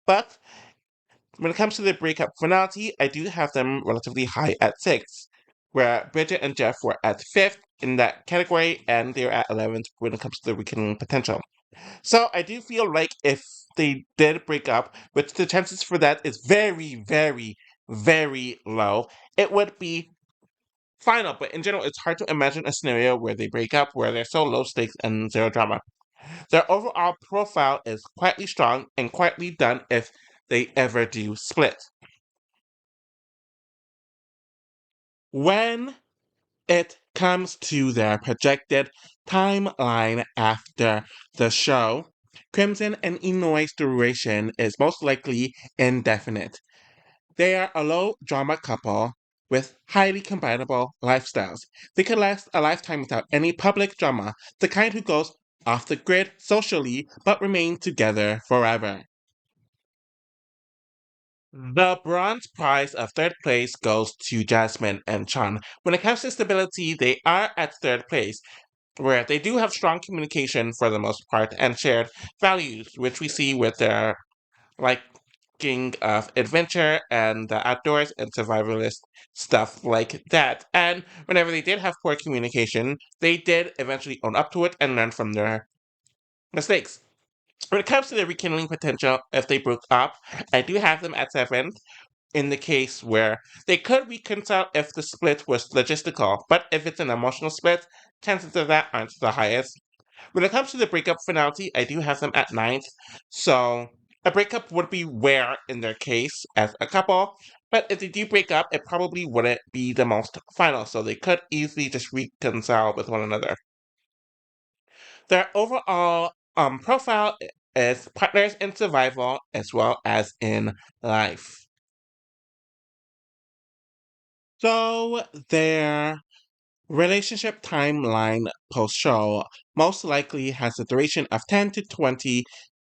[SPEAKER 1] But when it comes to the breakup finality, I do have them relatively high at 6th, where Bridgette and Geoff were at 5th in that category, and they're at 11th when it comes to the rekindling potential. So I do feel like if they did break up, which the chances for that is very, very, very low, it would be final. But in general, it's hard to imagine a scenario where they break up where they're so low stakes and zero drama. Their overall profile is quietly strong and quietly done if they ever do split. When it comes to their projected timeline after the show, Crimson and Ennui's duration is most likely indefinite. They are a low drama couple with highly compatible lifestyles. They could last a lifetime without any public drama, the kind who goes off the grid socially but remain together forever. The bronze prize of third place goes to Jasmine and Shawn. When it comes to stability, they are at third place, where they do have strong communication for the most part and shared values, which we see with their liking of adventure and the outdoors and survivalist stuff like that. And whenever they did have poor communication, they did eventually own up to it and learn from their mistakes. When it comes to the rekindling potential, if they broke up, I do have them at 7 in the case where they could reconcile if the split was logistical, but if it's an emotional split, chances of that aren't the highest. When it comes to the breakup finality, I do have them at 9th, so a breakup would be rare in their case as a couple, but if they do break up, it probably wouldn't be the most final, so they could easily just reconcile with one another. Their overall profile is partners in survival as well as in life. So their relationship timeline post show most likely has a duration of 10 to 20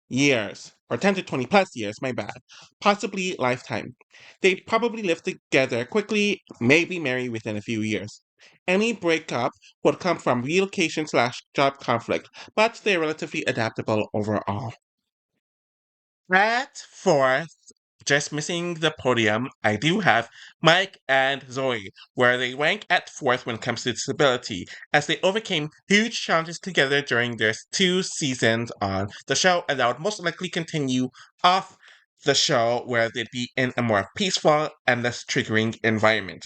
[SPEAKER 1] years, or 10 to 20 plus years, my bad, possibly lifetime. They'd probably live together quickly, maybe marry within a few years. Any breakup would come from relocation slash job conflict, but they're relatively adaptable overall. At fourth, just missing the podium, I do have Mike and Zoey, where they rank at fourth when it comes to stability, as they overcame huge challenges together during their 2 seasons on the show, and that would most likely continue off the show, where they'd be in a more peaceful and less triggering environment.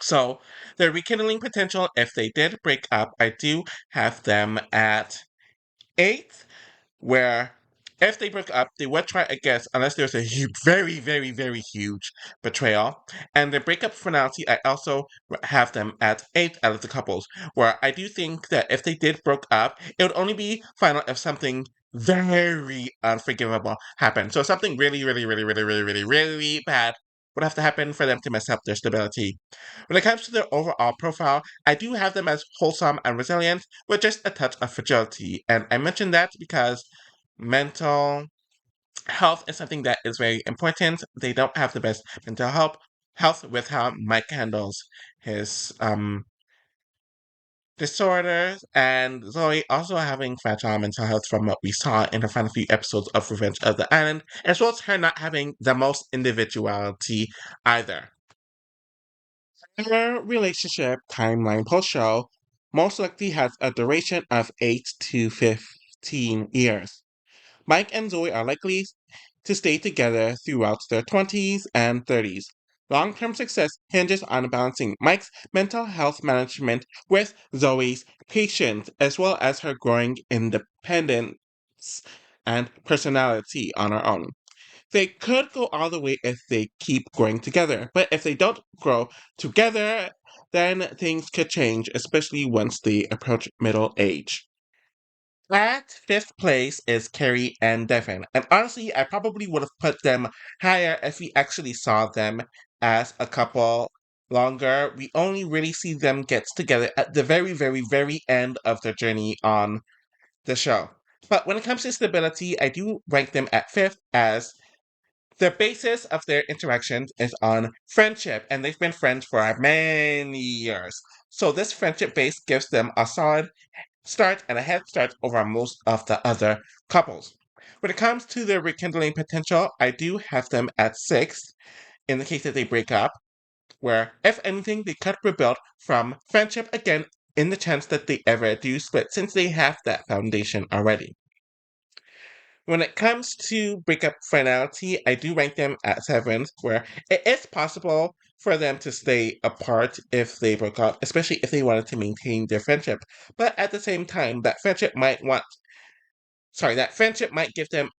[SPEAKER 1] So, their rekindling potential, if they did break up, I do have them at eighth, where if they break up, they would try again unless there's a huge, very, very, very huge betrayal. And the breakup finality, I also have them at 8 out of the couples, where I do think that if they did broke up, it would only be final if something very unforgivable happened. So something really, really, really, really, really, really, really bad would have to happen for them to mess up their stability. When it comes to their overall profile, I do have them as wholesome and resilient, with just a touch of fragility. And I mention that because mental health is something that is very important. They don't have the best mental health with how Mike handles his disorders, and Zoey also having fragile mental health from what we saw in the final few episodes of Revenge of the Island, as well as her not having the most individuality either. Her relationship timeline post show most likely has a duration of 8 to 15 years. Mike and Zoey are likely to stay together throughout their 20s and 30s. Long term success hinges on balancing Mike's mental health management with Zoe's patience, as well as her growing independence and personality on her own. They could go all the way if they keep growing together, but if they don't grow together, then things could change, especially once they approach middle age. At fifth place is Carrie and Devin. And honestly, I probably would have put them higher if we actually saw them as a couple longer. We only really see them get together at the very, very, very end of their journey on the show. But when it comes to stability, I do rank them at fifth as the basis of their interactions is on friendship, and they've been friends for many years. So this friendship base gives them a solid start and a head start over most of the other couples. When it comes to their rekindling potential, I do have them at sixth in the case that they break up, where if anything, they could rebuild from friendship again in the chance that they ever do split, since they have that foundation already. When it comes to breakup finality, I do rank them at seventh, where it is possible for them to stay apart if they broke up, especially if they wanted to maintain their friendship. But at the same time, that friendship might give them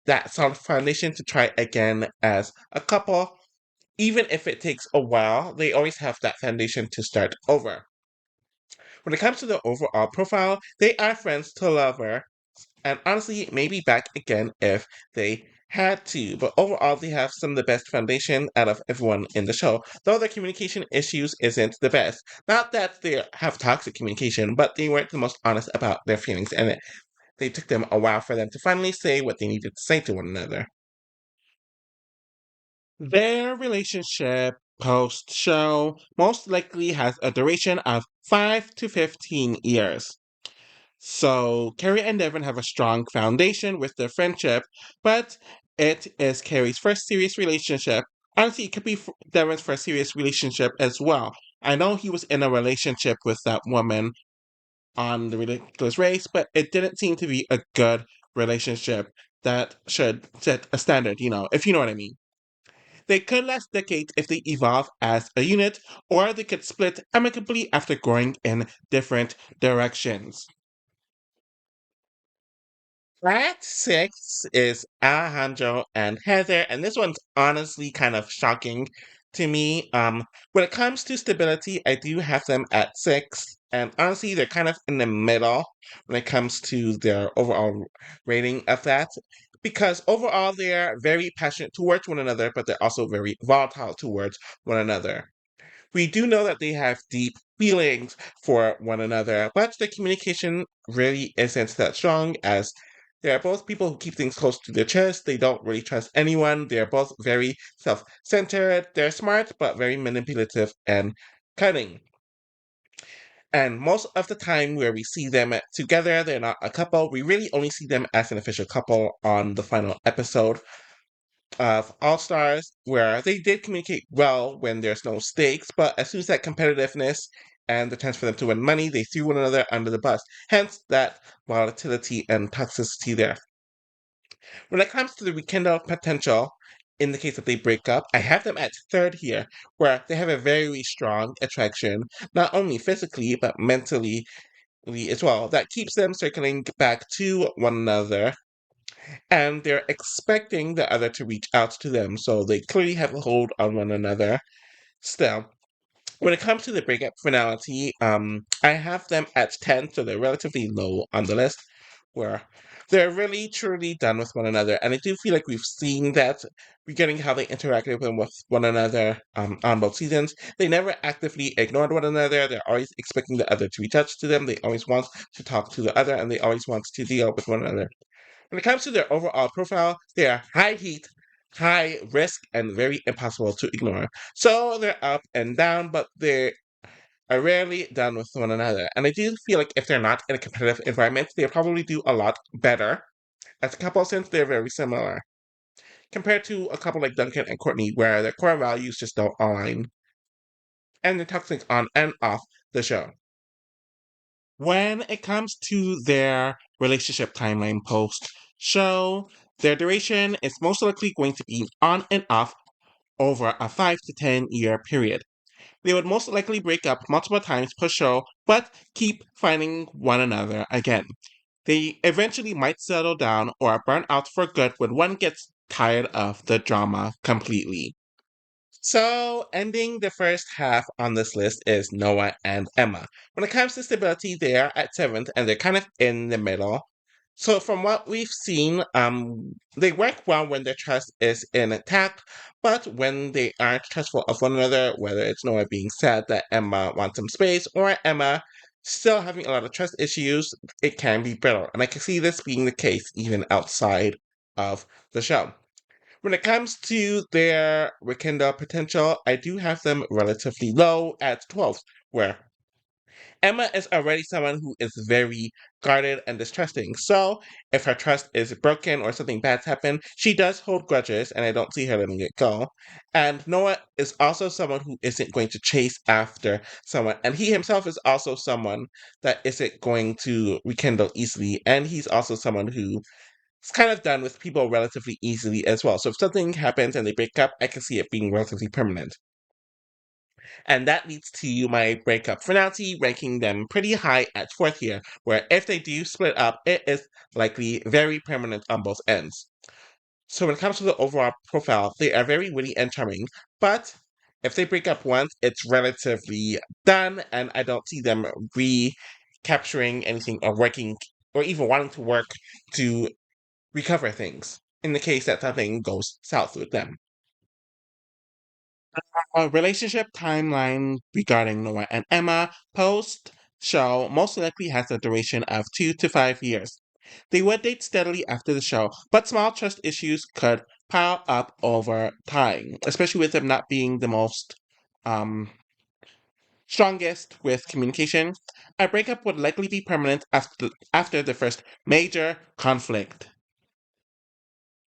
[SPEAKER 1] that solid foundation to try again as a couple. Even if it takes a while, they always have that foundation to start over. When it comes to the overall profile, they are friends to lover, and honestly, maybe back again if they had to. But overall, they have some of the best foundation out of everyone in the show, though their communication issues isn't the best. Not that they have toxic communication, but they weren't the most honest about their feelings, and they took them a while for them to finally say what they needed to say to one another. Their relationship post show most likely has a duration of 5 to 15 years. So Carrie and Devin have a strong foundation with their friendship, but it is Carrie's first serious relationship. Honestly, it could be Devin's first serious relationship as well. I know he was in a relationship with that woman on the ridiculous race, but it didn't seem to be a good relationship that should set a standard, if you know what I mean. They could last decades if they evolve as a unit, or they could split amicably after going in different directions. At six is Alejandro and Heather, and this one's honestly kind of shocking to me. When it comes to stability, I do have them at six, and honestly, they're kind of in the middle when it comes to their overall rating of that. Because overall, they're very passionate towards one another, but they're also very volatile towards one another. We do know that they have deep feelings for one another, but the communication really isn't that strong as they are both people who keep things close to their chest. They don't really trust anyone. They're both very self centered. They're smart, but very manipulative and cunning. And most of the time, where we see them together, they're not a couple. We really only see them as an official couple on the final episode of All Stars, where they did communicate well when there's no stakes, but as soon as that competitiveness and the chance for them to win money, they threw one another under the bus. Hence that volatility and toxicity there. When it comes to the rekindle potential, in the case that they break up, I have them at third here, where they have a very strong attraction, not only physically, but mentally as well, that keeps them circling back to one another, and they're expecting the other to reach out to them, so they clearly have a hold on one another still. When it comes to the breakup finality, I have them at 10, so they're relatively low on the list, where they're really truly done with one another. And I do feel like we've seen that, regarding how they interacted with one another on both seasons. They never actively ignored one another. They're always expecting the other to reach out to them. They always want to talk to the other, and they always want to deal with one another. When it comes to their overall profile, they are high heat, high risk, and very impossible to ignore. So they're up and down, but they are rarely done with one another. And I do feel like if they're not in a competitive environment, they probably do a lot better as a couple, since they're very similar compared to a couple like Duncan and Courtney, where their core values just don't align, and they're toxic on and off the show. When it comes to their relationship timeline post show, their duration is most likely going to be on and off over a 5 to 10 year period. They would most likely break up multiple times per show, but keep finding one another again. They eventually might settle down or burn out for good when one gets tired of the drama completely. So, ending the first half on this list is Noah and Emma. When it comes to stability, they are at seventh and they're kind of in the middle. So, from what we've seen, they work well when their trust is in attack, but when they aren't trustful of one another, whether it's Noah being sad that Emma wants some space or Emma still having a lot of trust issues, it can be brittle. And I can see this being the case even outside of the show. When it comes to their rekindle potential, I do have them relatively low at 12, where Emma is already someone who is very guarded and distrusting. So, if her trust is broken or something bad's happened, she does hold grudges, and I don't see her letting it go. And Noah is also someone who isn't going to chase after someone, and he himself is also someone that isn't going to rekindle easily, and he's also someone who it's kind of done with people relatively easily as well. So if something happens and they break up, I can see it being relatively permanent. And that leads to my breakup finality, ranking them pretty high at fourth here, where if they do split up, it is likely very permanent on both ends. So when it comes to the overall profile, they are very witty and charming, but if they break up once, it's relatively done, and I don't see them recapturing anything or working or even wanting to work to recover things in the case that something goes south with them. A relationship timeline regarding Noah and Emma post show most likely has a duration of 2 to 5 years. They would date steadily after the show, but small trust issues could pile up over time, especially with them not being the most um, strongest with communication. A breakup would likely be permanent after the first major conflict.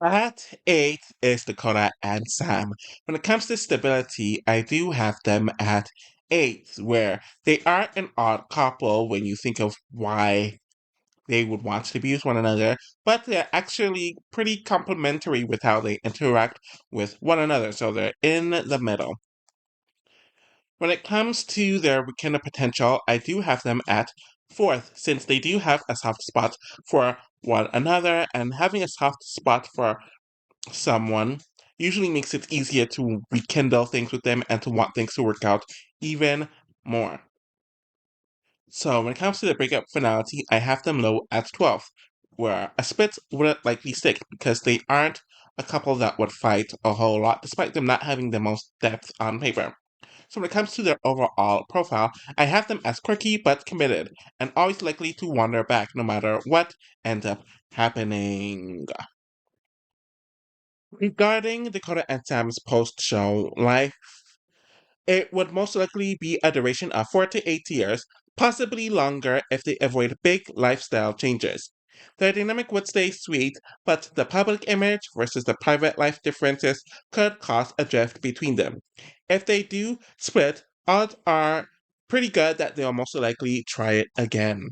[SPEAKER 1] At eight is Dakota and Sam. When it comes to stability, I do have them at eight, where they are an odd couple when you think of why they would want to abuse one another, but they're actually pretty complementary with how they interact with one another, so they're in the middle. When it comes to their rekindle potential, I do have them at fourth, since they do have a soft spot for one another, and having a soft spot for someone usually makes it easier to rekindle things with them and to want things to work out even more. So when it comes to the breakup finality, I have them low at 12, where a split wouldn't likely stick because they aren't a couple that would fight a whole lot, despite them not having the most depth on paper. So when it comes to their overall profile, I have them as quirky but committed, and always likely to wander back no matter what ends up happening. Regarding Dakota and Sam's post-show life, it would most likely be a duration of 4 to 8 years, possibly longer if they avoid big lifestyle changes. Their dynamic would stay sweet, but the public image versus the private life differences could cause a drift between them. If they do split, odds are pretty good that they'll most likely try it again.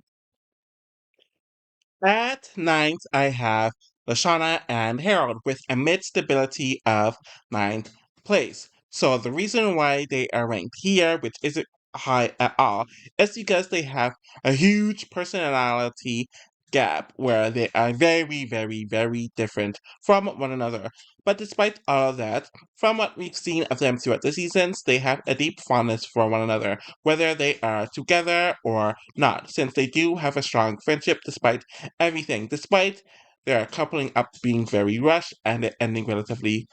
[SPEAKER 1] At ninth, I have Leshawna and Harold with a mid stability of ninth place. So the reason why they are ranked here, which isn't high at all, is because they have a huge personality gap where they are very, very, very different from one another. But despite all of that, from what we've seen of them throughout the seasons, they have a deep fondness for one another, whether they are together or not, since they do have a strong friendship despite everything, despite their coupling up being very rushed and it ending relatively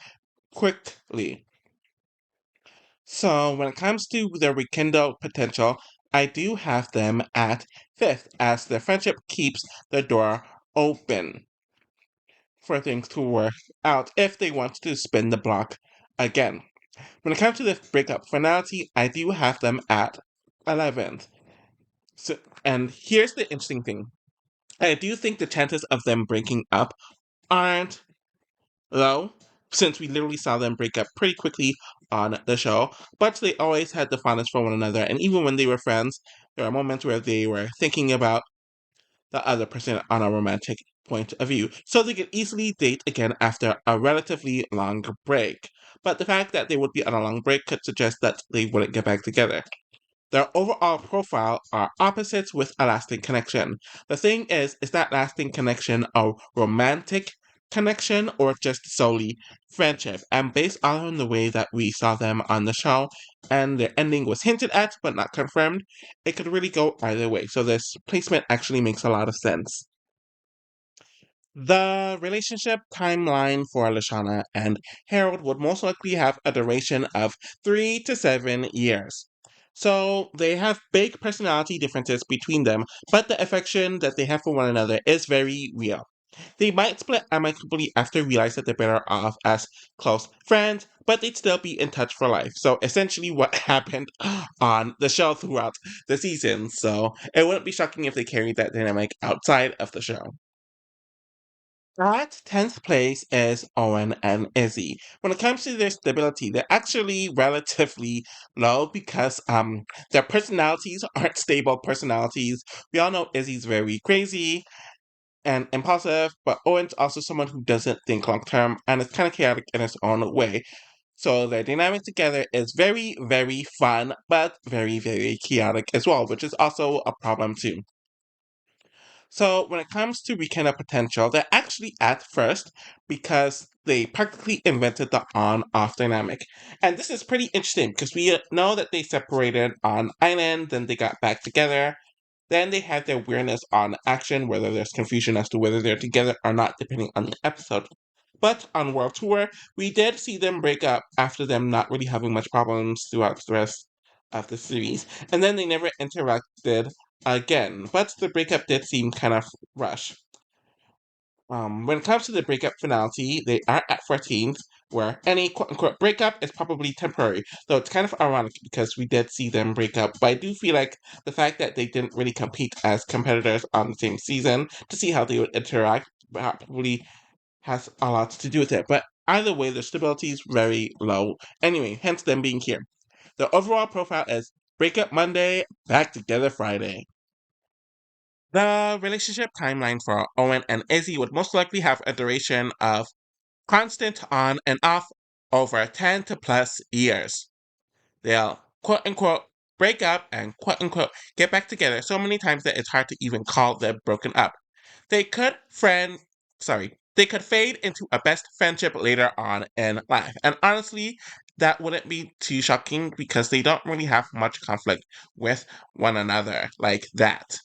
[SPEAKER 1] quickly. So, when it comes to their rekindle potential, I do have them at fifth, as their friendship keeps the door open for things to work out if they want to spin the block again. When it comes to the breakup finality, I do have them at 11th. So, and here's the interesting thing. I do think the chances of them breaking up aren't low, since we literally saw them break up pretty quickly on the show, but they always had the fondness for one another, and even when they were friends, there are moments where they were thinking about the other person on a romantic point of view, so they could easily date again after a relatively long break. But the fact that they would be on a long break could suggest that they wouldn't get back together. Their overall profile are opposites with a lasting connection. The thing is that lasting connection a romantic connection or just solely friendship? And based on the way that we saw them on the show, and their ending was hinted at but not confirmed, it could really go either way. So this placement actually makes a lot of sense. The relationship timeline for Leshawna and Harold would most likely have a duration of 3 to 7 years. So they have big personality differences between them, but the affection that they have for one another is very real. They might split amicably after realize that they're better off as close friends, but they'd still be in touch for life. So essentially what happened on the show throughout the season. So it wouldn't be shocking if they carried that dynamic outside of the show. At 10th place is Owen and Izzy. When it comes to their stability, they're actually relatively low because their personalities aren't stable personalities. We all know Izzy's very crazy and impulsive, but Owen's also someone who doesn't think long term and is kind of chaotic in his own way. So their dynamic together is very, very fun, but very, very chaotic as well, which is also a problem too. So when it comes to rekindle potential, they're actually at first because they practically invented the on-off dynamic. And this is pretty interesting because we know that they separated on Island, then they got back together. Then they had their weirdness on action, whether there's confusion as to whether they're together or not, depending on the episode. But on World Tour, we did see them break up after them not really having much problems throughout the rest of the series. And then they never interacted again. But the breakup did seem kind of rushed. When it comes to the breakup finality, they are at 14th, where any quote unquote breakup is probably temporary. Though it's kind of ironic because we did see them break up. But I do feel like the fact that they didn't really compete as competitors on the same season to see how they would interact probably has a lot to do with it. But either way, the stability is very low. Anyway, hence them being here. The overall profile is breakup Monday, back together Friday. The relationship timeline for Owen and Izzy would most likely have a duration of constant on and off over 10 to plus years. They'll quote unquote break up and quote unquote get back together so many times that it's hard to even call them broken up. They could they could fade into a best friendship later on in life. And honestly, that wouldn't be too shocking because they don't really have much conflict with one another like that.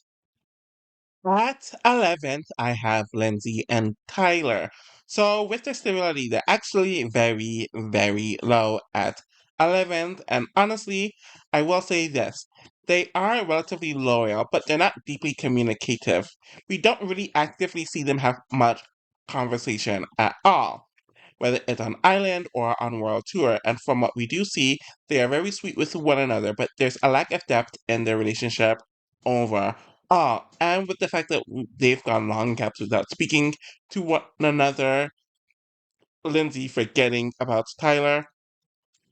[SPEAKER 1] At 11th, I have Lindsay and Tyler. So with their stability, they're actually very, very low at 11th. And honestly, I will say this. They are relatively loyal, but they're not deeply communicative. We don't really actively see them have much conversation at all, whether it's on island or on world tour. And from what we do see, they are very sweet with one another, but there's a lack of depth in their relationship overall. And with the fact that they've gone long gaps without speaking to one another, Lindsay forgetting about Tyler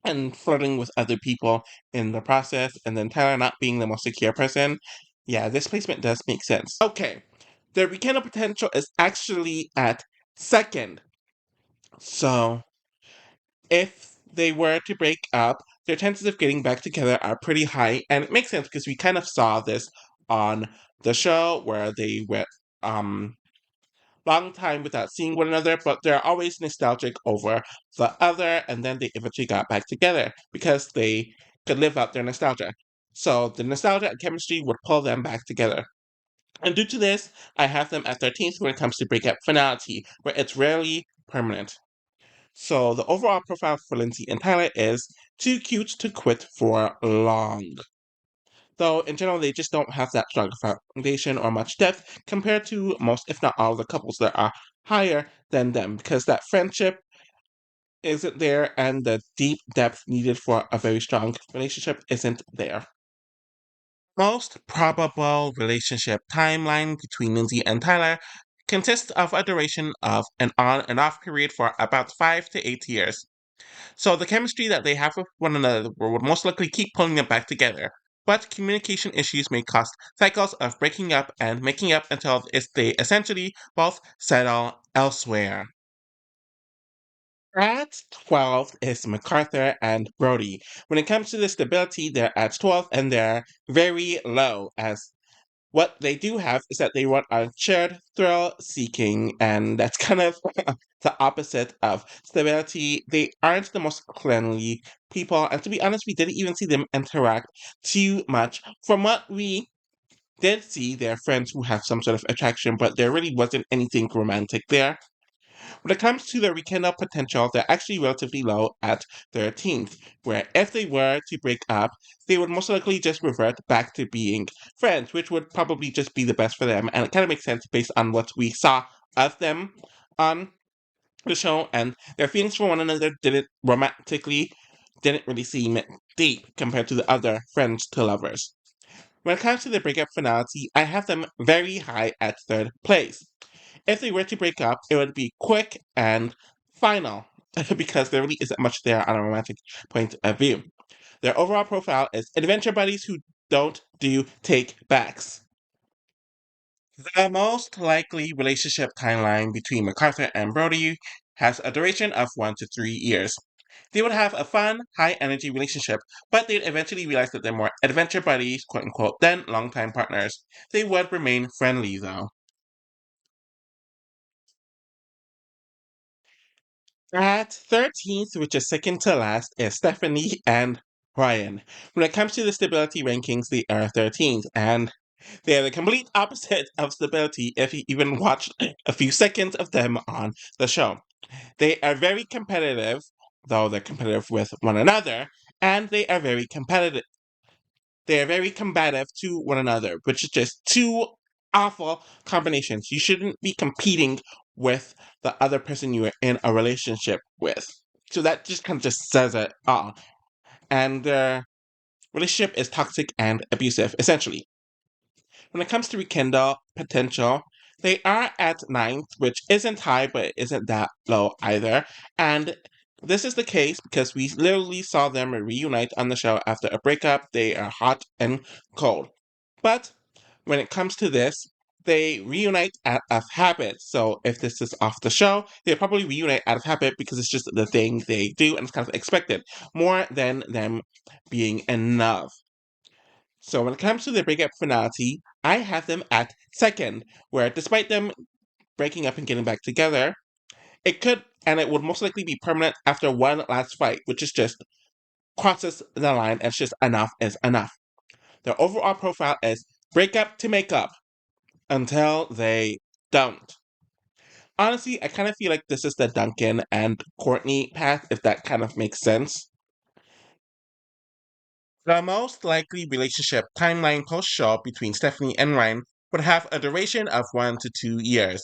[SPEAKER 1] and flirting with other people in the process, and then Tyler not being the most secure person. Yeah, this placement does make sense. Okay, their rekindle potential is actually at second. So if they were to break up, their chances of getting back together are pretty high, and it makes sense because we kind of saw this on the show where they went long time without seeing one another, but they're always nostalgic over the other, and then they eventually got back together because they could live out their nostalgia. So the nostalgia and chemistry would pull them back together. And due to this, I have them at 13th when it comes to breakup finality, where it's rarely permanent. So the overall profile for Lindsay and Tyler is too cute to quit for long. Though in general, they just don't have that strong foundation or much depth compared to most, if not all, of the couples that are higher than them, because that friendship isn't there and the deep depth needed for a very strong relationship isn't there. Most probable relationship timeline between Lindsay and Tyler consists of a duration of an on and off period for about 5 to 8 years. So the chemistry that they have with one another would most likely keep pulling them back together. But communication issues may cause cycles of breaking up and making up until they essentially both settle elsewhere. At 12 is Macarthur and Brody. When it comes to the stability, they're at 12 and they're very low, as what they do have is that they run on shared thrill seeking, and that's kind of the opposite of stability. They aren't the most cleanly people, and to be honest, we didn't even see them interact too much. From what we did see, they're friends who have some sort of attraction, but there really wasn't anything romantic there. When it comes to their rekindle potential, they're actually relatively low at 13th, where if they were to break up, they would most likely just revert back to being friends, which would probably just be the best for them. And it kind of makes sense based on what we saw of them on the show, and their feelings for one another didn't really seem deep compared to the other friends to lovers. When it comes to the breakup finality, I have them very high at third place. If they were to break up, it would be quick and final because there really isn't much there on a romantic point of view. Their overall profile is adventure buddies who don't do take backs. The most likely relationship timeline between Macarthur and Brody has a duration of 1 to 3 years. They would have a fun, high energy relationship, but they'd eventually realize that they're more adventure buddies, quote unquote, than longtime partners. They would remain friendly though. At 13th, which is second to last, is Stephanie and Ryan. When it comes to the stability rankings, they are 13th, and they are the complete opposite of stability if you even watched a few seconds of them on the show. They are very competitive, though they're competitive with one another, and they are very competitive. They are very combative to one another, which is just two awful combinations. You shouldn't be competing with the other person you are in a relationship with. So that just kind of just says it all. And their relationship is toxic and abusive, essentially. When it comes to rekindle potential, they are at ninth, which isn't high, but isn't that low either. And this is the case because we literally saw them reunite on the show after a breakup. They are hot and cold. But when it comes to this, they reunite out of habit. So if this is off the show, they probably reunite out of habit because it's just the thing they do and it's kind of expected more than them being in love. So when it comes to the breakup finality, I have them at second, where despite them breaking up and getting back together, it could and it would most likely be permanent after one last fight, which is just crosses the line and it's just enough is enough. Their overall profile is break up to make up until they don't. Honestly, I kind of feel like this is the Duncan and Courtney path, if that kind of makes sense. The most likely relationship timeline post show between Stephanie and Ryan would have a duration of 1 to 2 years.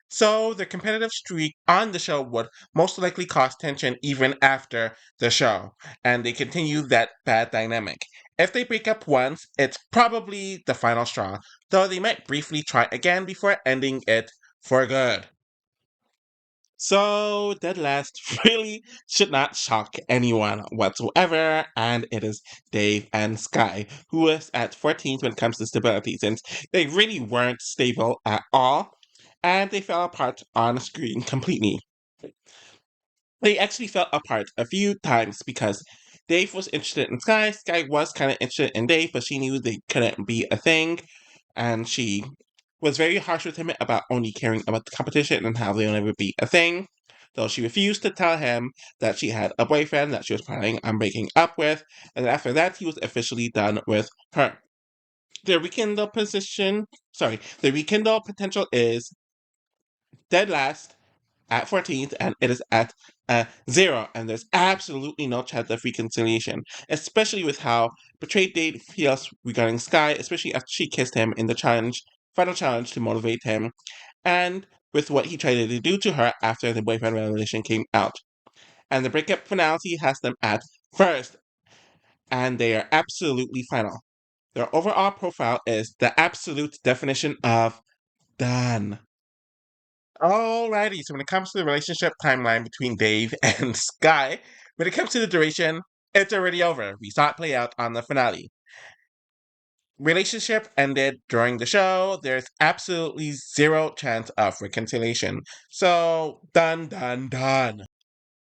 [SPEAKER 1] So the competitive streak on the show would most likely cause tension even after the show, and they continue that bad dynamic. If they break up once, it's probably the final straw, though they might briefly try again before ending it for good. So, Dead Last really should not shock anyone whatsoever, and it is Dave and Sky, who is at 14th when it comes to stability, since they really weren't stable at all, and they fell apart on screen completely. They actually fell apart a few times because Dave was interested in Sky, Sky was kind of interested in Dave, but she knew they couldn't be a thing, and she was very harsh with him about only caring about the competition and how they'll never be a thing. Though she refused to tell him that she had a boyfriend that she was planning on breaking up with, and after that he was officially done with her. The rekindle potential is dead last at 14th, and it is at 0, and there's absolutely no chance of reconciliation, especially with how betrayed Dave feels regarding Sky, especially after she kissed him in the final challenge to motivate him, and with what he tried to do to her after the boyfriend revelation came out. And the breakup finality has them at first, and they are absolutely final. Their overall profile is the absolute definition of done. Alrighty, so when it comes to the relationship timeline between Dave and Sky, when it comes to the duration, it's already over. We saw it play out on the finale. Relationship ended during the show. There's absolutely zero chance of reconciliation. So, done, done, done.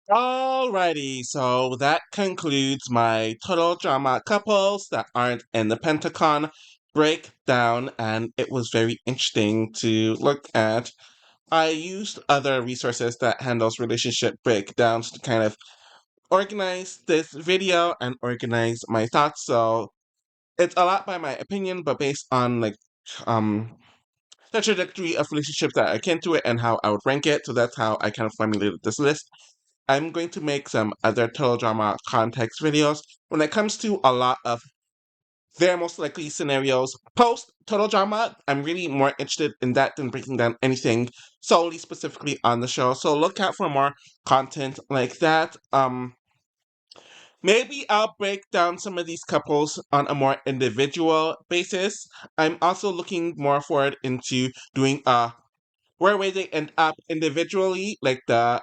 [SPEAKER 1] Alrighty, so that concludes my total drama couples that aren't in the Pentagon breakdown, and it was very interesting to look at. I used other resources that handles relationship breakdowns to kind of organize this video and organize my thoughts. So it's a lot by my opinion, but based on um the trajectory of relationships that are akin to it and how I would rank it. So that's how I kind of formulated this list. I'm going to make some other total drama context videos when it comes to a lot of their most likely scenarios post total drama. I'm really more interested in that than breaking down anything solely specifically on the show. So look out for more content like that. Maybe I'll break down some of these couples on a more individual basis. I'm also looking more forward into doing where they end up individually, like the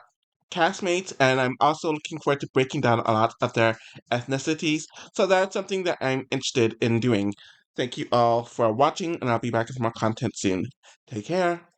[SPEAKER 1] castmates, and I'm also looking forward to breaking down a lot of their ethnicities. So that's something that I'm interested in doing. Thank you all for watching, and I'll be back with more content soon. Take care.